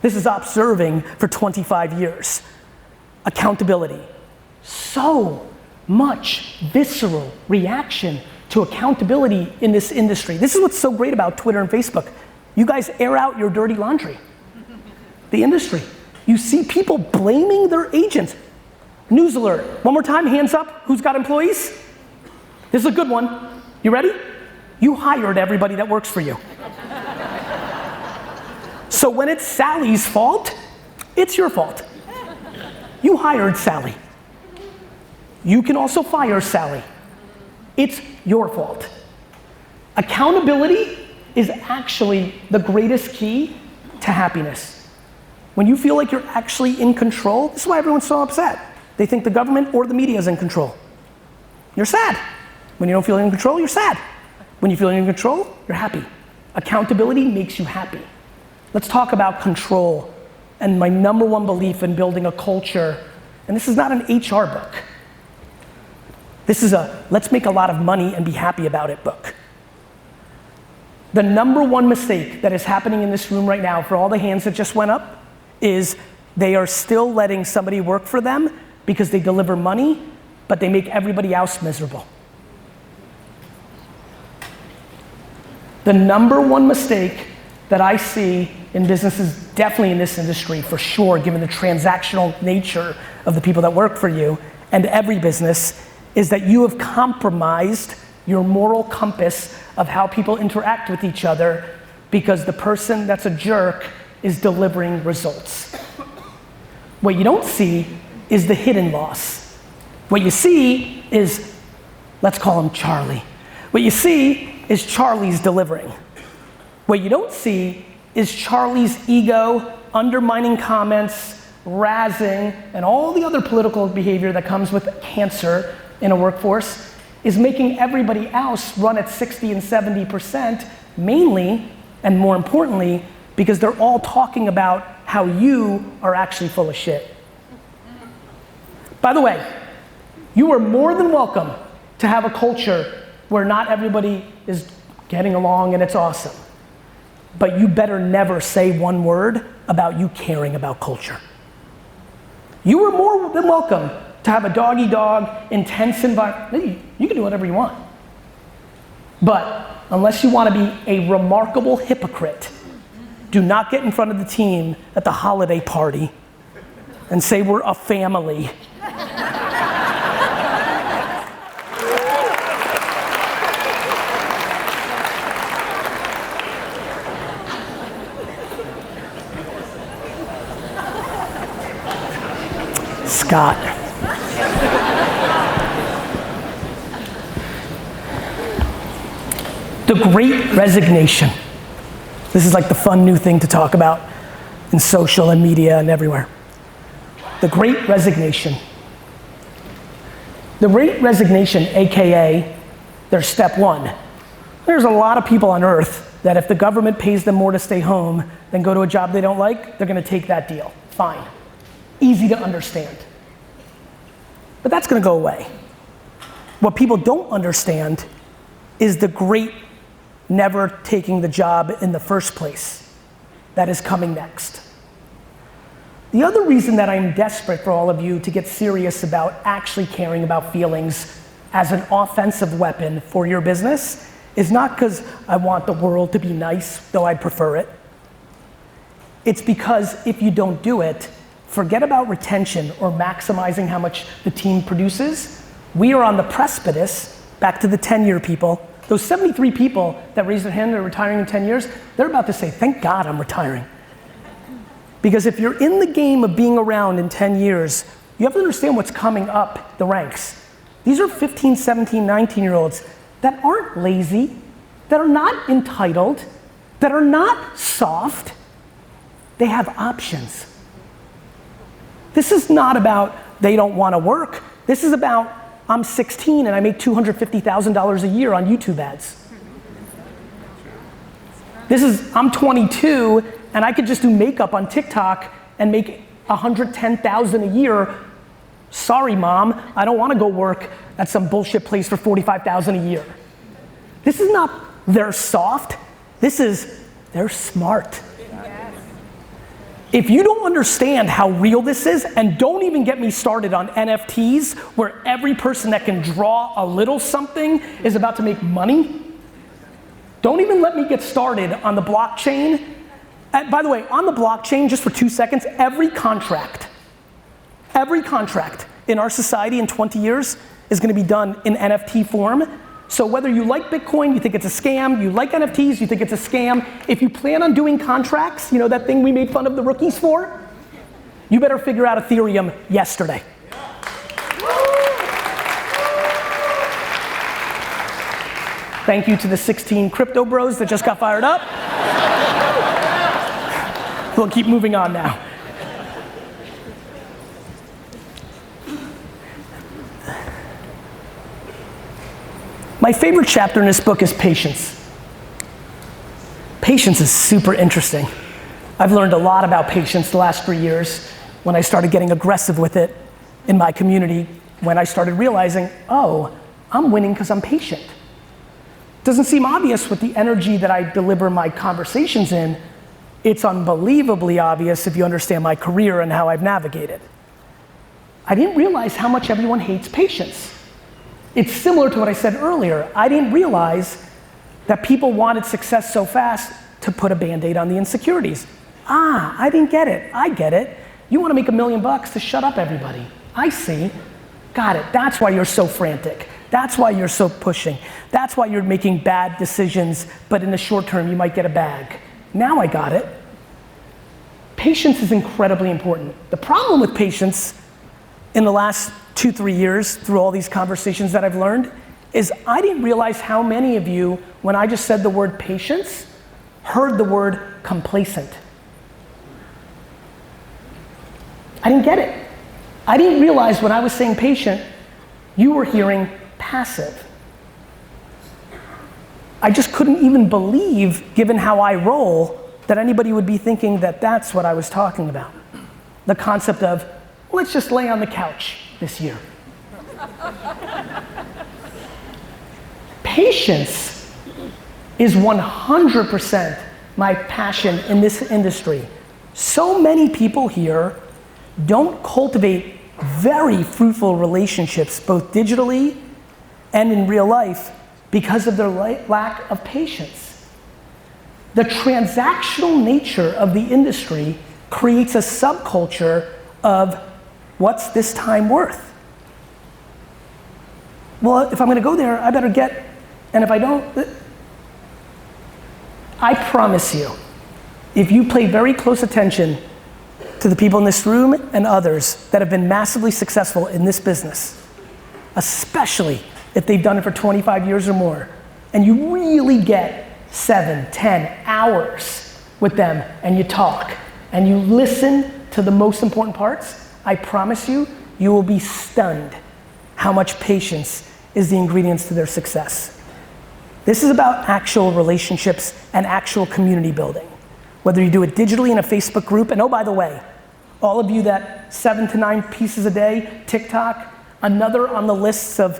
This is observing for 25 years. Accountability. So much visceral reaction to accountability in this industry. This is what's so great about Twitter and Facebook. You guys air out your dirty laundry. The industry. You see people blaming their agents. News alert. One more time, hands up. Who's got employees? This is a good one. You ready? You hired everybody that works for you. So when it's Sally's fault, it's your fault. You hired Sally. You can also fire Sally. It's your fault. Accountability is actually the greatest key to happiness. When you feel like you're actually in control, this is why everyone's so upset. They think the government or the media is in control. You're sad. When you don't feel in control, you're sad. When you feel in control, you're happy. Accountability makes you happy. Let's talk about control and my number one belief in building a culture And this is not an HR book. This is a let's make a lot of money and be happy about it book. The number one mistake that is happening in this room right now for all the hands that just went up is they are still letting somebody work for them because they deliver money, but they make everybody else miserable. The number one mistake that I see in businesses, definitely in this industry for sure, given the transactional nature of the people that work for you and every business, is that you have compromised your moral compass of how people interact with each other because the person that's a jerk is delivering results. What you don't see is the hidden loss. What you see is, let's call him Charlie. What you see is Charlie's delivering. What you don't see is Charlie's ego, undermining comments, razzing, and all the other political behavior that comes with cancer in a workforce is making everybody else run at 60 and 70%, mainly, and more importantly, because they're all talking about how you are actually full of shit. By the way, you are more than welcome to have a culture where not everybody is getting along and it's awesome. But you better never say one word about you caring about culture. You are more than welcome to have a dog-eat-dog, intense environment. You can do whatever you want. But unless you want to be a remarkable hypocrite, do not get in front of the team at the holiday party and say we're a family. Scott. The Great Resignation. This is like the fun new thing to talk about in social and media and everywhere. The Great Resignation. The Great Resignation, AKA their step one. There's a lot of people on earth that if the government pays them more to stay home than go to a job they don't like, they're gonna take that deal. Fine. Easy to understand. But that's gonna go away. What people don't understand is the great never taking the job in the first place that is coming next. The other reason that I'm desperate for all of you to get serious about actually caring about feelings as an offensive weapon for your business is not because I want the world to be nice, though I'd prefer it. It's because if you don't do it, forget about retention or maximizing how much the team produces. We are on the precipice, back to the 10-year people. Those 73 people that raised their hand and are retiring in 10 years, they're about to say, thank God I'm retiring. Because if you're in the game of being around in 10 years, you have to understand what's coming up the ranks. These are 15, 17, 19-year-olds that aren't lazy, that are not entitled, that are not soft. They have options. This is not about they don't want to work. This is about I'm 16 and I make $250,000 a year on YouTube ads. This is I'm 22 and I could just do makeup on TikTok and make $110,000 a year. Sorry, mom, I don't want to go work at some bullshit place for $45,000 a year. This is not they're soft. This is they're smart. If you don't understand how real this is, and don't even get me started on NFTs, where every person that can draw a little something is about to make money, don't even let me get started on the blockchain. And by the way, on the blockchain, just for 2 seconds, every contract in our society in 20 years is gonna be done in NFT form. So whether you like Bitcoin, you think it's a scam, you like NFTs, you think it's a scam, if you plan on doing contracts, you know that thing we made fun of the rookies for? You better figure out Ethereum yesterday. Thank you to the 16 crypto bros that just got fired up. We'll keep moving on now. My favorite chapter in this book is patience. Patience is super interesting. I've learned a lot about patience the last 3 years when I started getting aggressive with it in my community when I started realizing, oh, I'm winning because I'm patient. Doesn't seem obvious with the energy that I deliver my conversations in. It's unbelievably obvious if you understand my career and how I've navigated. I didn't realize how much everyone hates patience. It's similar to what I said earlier. I didn't realize that people wanted success so fast to put a Band-Aid on the insecurities. I didn't get it. I get it. You want to make $1 million to shut up everybody. I see. Got it. That's why you're so frantic. That's why you're so pushing. That's why you're making bad decisions, but in the short term you might get a bag. Now I got it. Patience is incredibly important. The problem with patience in the last 2-3 years, through all these conversations that I've learned, is I didn't realize how many of you, when I just said the word patience, heard the word complacent. I didn't get it. I didn't realize when I was saying patient, you were hearing passive. I just couldn't even believe, given how I roll, that anybody would be thinking that that's what I was talking about. The concept of, let's just lay on the couch this year. Patience is 100% my passion in this industry. So many people here don't cultivate very fruitful relationships, both digitally and in real life, because of their lack of patience. The transactional nature of the industry creates a subculture of what's this time worth? Well, if I'm gonna go there, I better get, and if I don't, I promise you, if you pay very close attention to the people in this room and others that have been massively successful in this business, especially if they've done it for 25 years or more, and you really get 7, 10 hours with them and you talk and you listen to the most important parts, I promise you, you will be stunned how much patience is the ingredients to their success. This is about actual relationships and actual community building. Whether you do it digitally in a Facebook group, and oh, by the way, all of you that 7 to 9 pieces a day, TikTok, another on the lists of,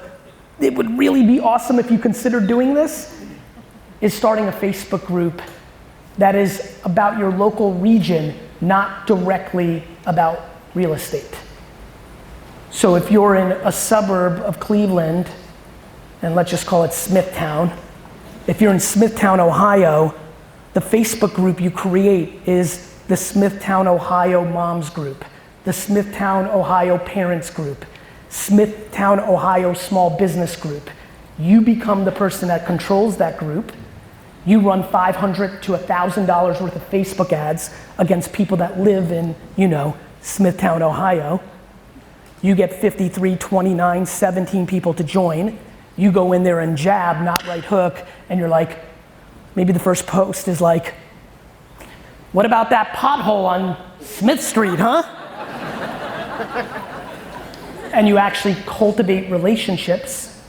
it would really be awesome if you consider doing this, is starting a Facebook group that is about your local region, not directly about real estate. So if you're in a suburb of Cleveland, and let's just call it Smithtown, if you're in Smithtown, Ohio, the Facebook group you create is the Smithtown, Ohio Moms Group, the Smithtown, Ohio Parents Group, Smithtown, Ohio Small Business Group. You become the person that controls that group. You run $500 to $1,000 worth of Facebook ads against people that live in, Smithtown, Ohio. You get 53, 29, 17 people to join. You go in there and jab, not right hook, and you're like, maybe the first post is like, what about that pothole on Smith Street, huh? And you actually cultivate relationships.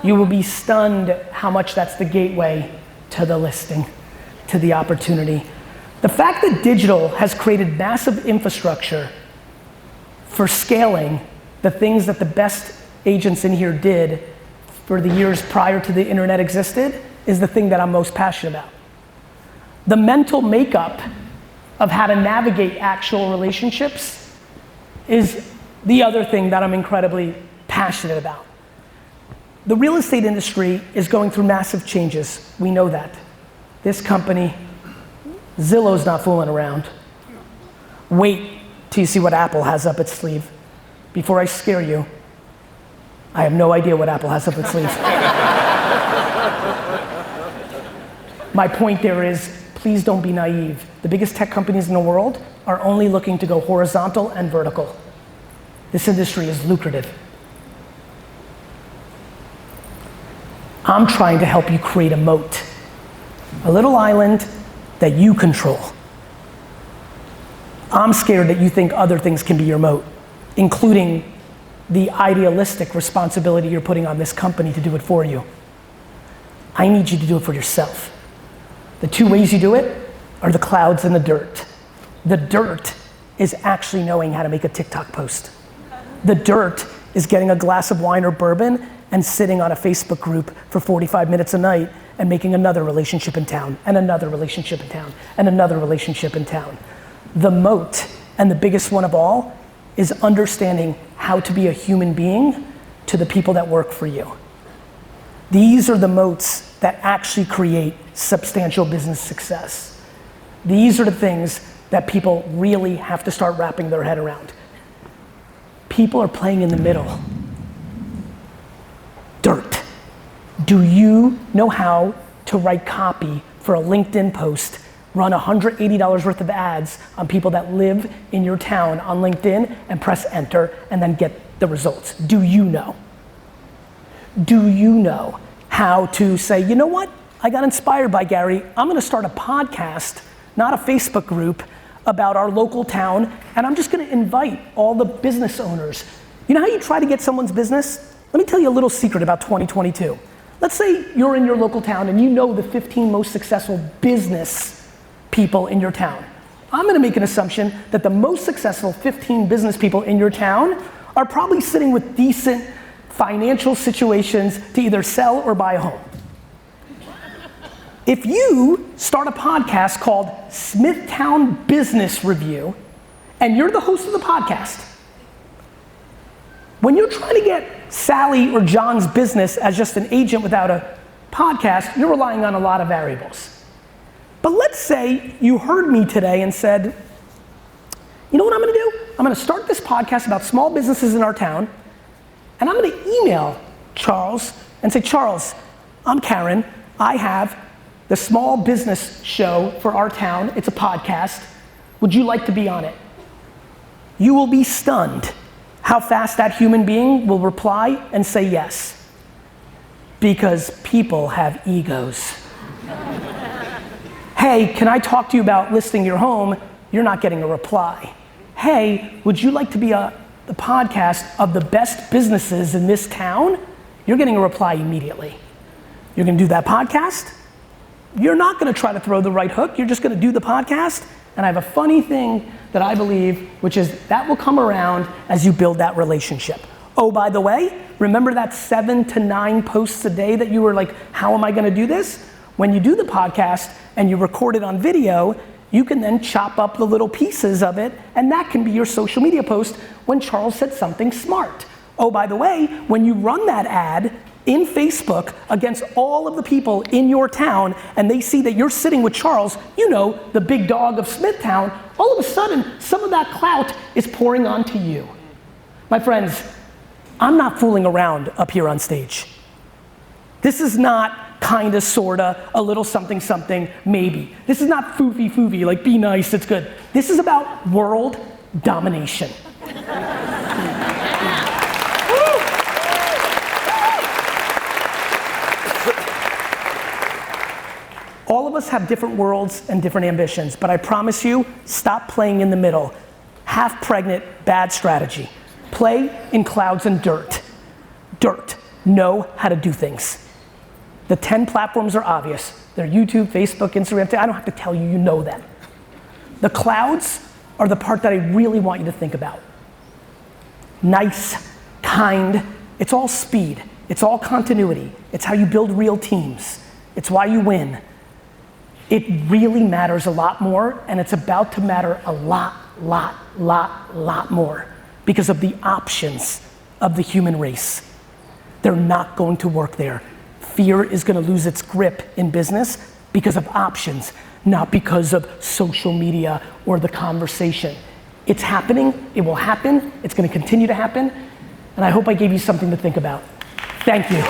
You will be stunned how much that's the gateway to the listing, to the opportunity. The fact that digital has created massive infrastructure for scaling the things that the best agents in here did for the years prior to the internet existed is the thing that I'm most passionate about. The mental makeup of how to navigate actual relationships is the other thing that I'm incredibly passionate about. The real estate industry is going through massive changes. We know that. This company, Zillow's not fooling around. Wait till you see what Apple has up its sleeve. Before I scare you, I have no idea what Apple has up its sleeve. My point there is, please don't be naive. The biggest tech companies in the world are only looking to go horizontal and vertical. This industry is lucrative. I'm trying to help you create a moat, a little island that you control. I'm scared that you think other things can be your moat, including the idealistic responsibility you're putting on this company to do it for you. I need you to do it for yourself. The two ways you do it are the clouds and the dirt. The dirt is actually knowing how to make a TikTok post. The dirt is getting a glass of wine or bourbon and sitting on a Facebook group for 45 minutes a night and making another relationship in town, and another relationship in town, and another relationship in town. The moat, and the biggest one of all, is understanding how to be a human being to the people that work for you. These are the moats that actually create substantial business success. These are the things that people really have to start wrapping their head around. People are playing in the middle. Dirt. Do you know how to write copy for a LinkedIn post, run $180 worth of ads on people that live in your town on LinkedIn, and press enter and then get the results? Do you know? Do you know how to say, you know what? I got inspired by Gary. I'm gonna start a podcast, not a Facebook group, about our local town, and I'm just gonna invite all the business owners. You know how you try to get someone's business? Let me tell you a little secret about 2022. Let's say you're in your local town and you know the 15 most successful business people in your town. I'm gonna make an assumption that the most successful 15 business people in your town are probably sitting with decent financial situations to either sell or buy a home. If you start a podcast called Smithtown Business Review, and you're the host of the podcast, when you're trying to get Sally or John's business as just an agent without a podcast, you're relying on a lot of variables. But let's say you heard me today and said, you know what I'm gonna do? I'm gonna start this podcast about small businesses in our town, and I'm gonna email Charles and say, Charles, I'm Karen, I have the small business show for our town, it's a podcast, would you like to be on it? You will be stunned how fast that human being will reply and say yes. Because people have egos. Hey, can I talk to you about listing your home? You're not getting a reply. Hey, would you like to be the podcast of the best businesses in this town? You're getting a reply immediately. You're gonna do that podcast. You're not gonna try to throw the right hook. You're just gonna do the podcast. And I have a funny thing that I believe, which is that will come around as you build that relationship. Oh, by the way, remember that 7 to 9 posts a day that you were like, how am I gonna do this? When you do the podcast and you record it on video, you can then chop up the little pieces of it, and that can be your social media post when Charles said something smart. Oh, by the way, when you run that ad in Facebook against all of the people in your town and they see that you're sitting with Charles, you know, the big dog of Smithtown, all of a sudden, some of that clout is pouring onto you. My friends, I'm not fooling around up here on stage. This is not kinda, sorta, a little something, something, maybe. This is not foofy, like be nice, it's good. This is about world domination. All of us have different worlds and different ambitions, but I promise you, stop playing in the middle. Half pregnant, bad strategy. Play in clouds and dirt. Dirt. Know how to do things. The 10 platforms are obvious. They're YouTube, Facebook, Instagram. I don't have to tell you, you know them. The clouds are the part that I really want you to think about. Nice, kind, it's all speed. It's all continuity. It's how you build real teams. It's why you win. It really matters a lot more, and it's about to matter a lot more because of the options of the human race. They're not going to work there. Fear is gonna lose its grip in business because of options, not because of social media or the conversation. It's happening, it will happen, it's gonna continue to happen, and I hope I gave you something to think about. Thank you.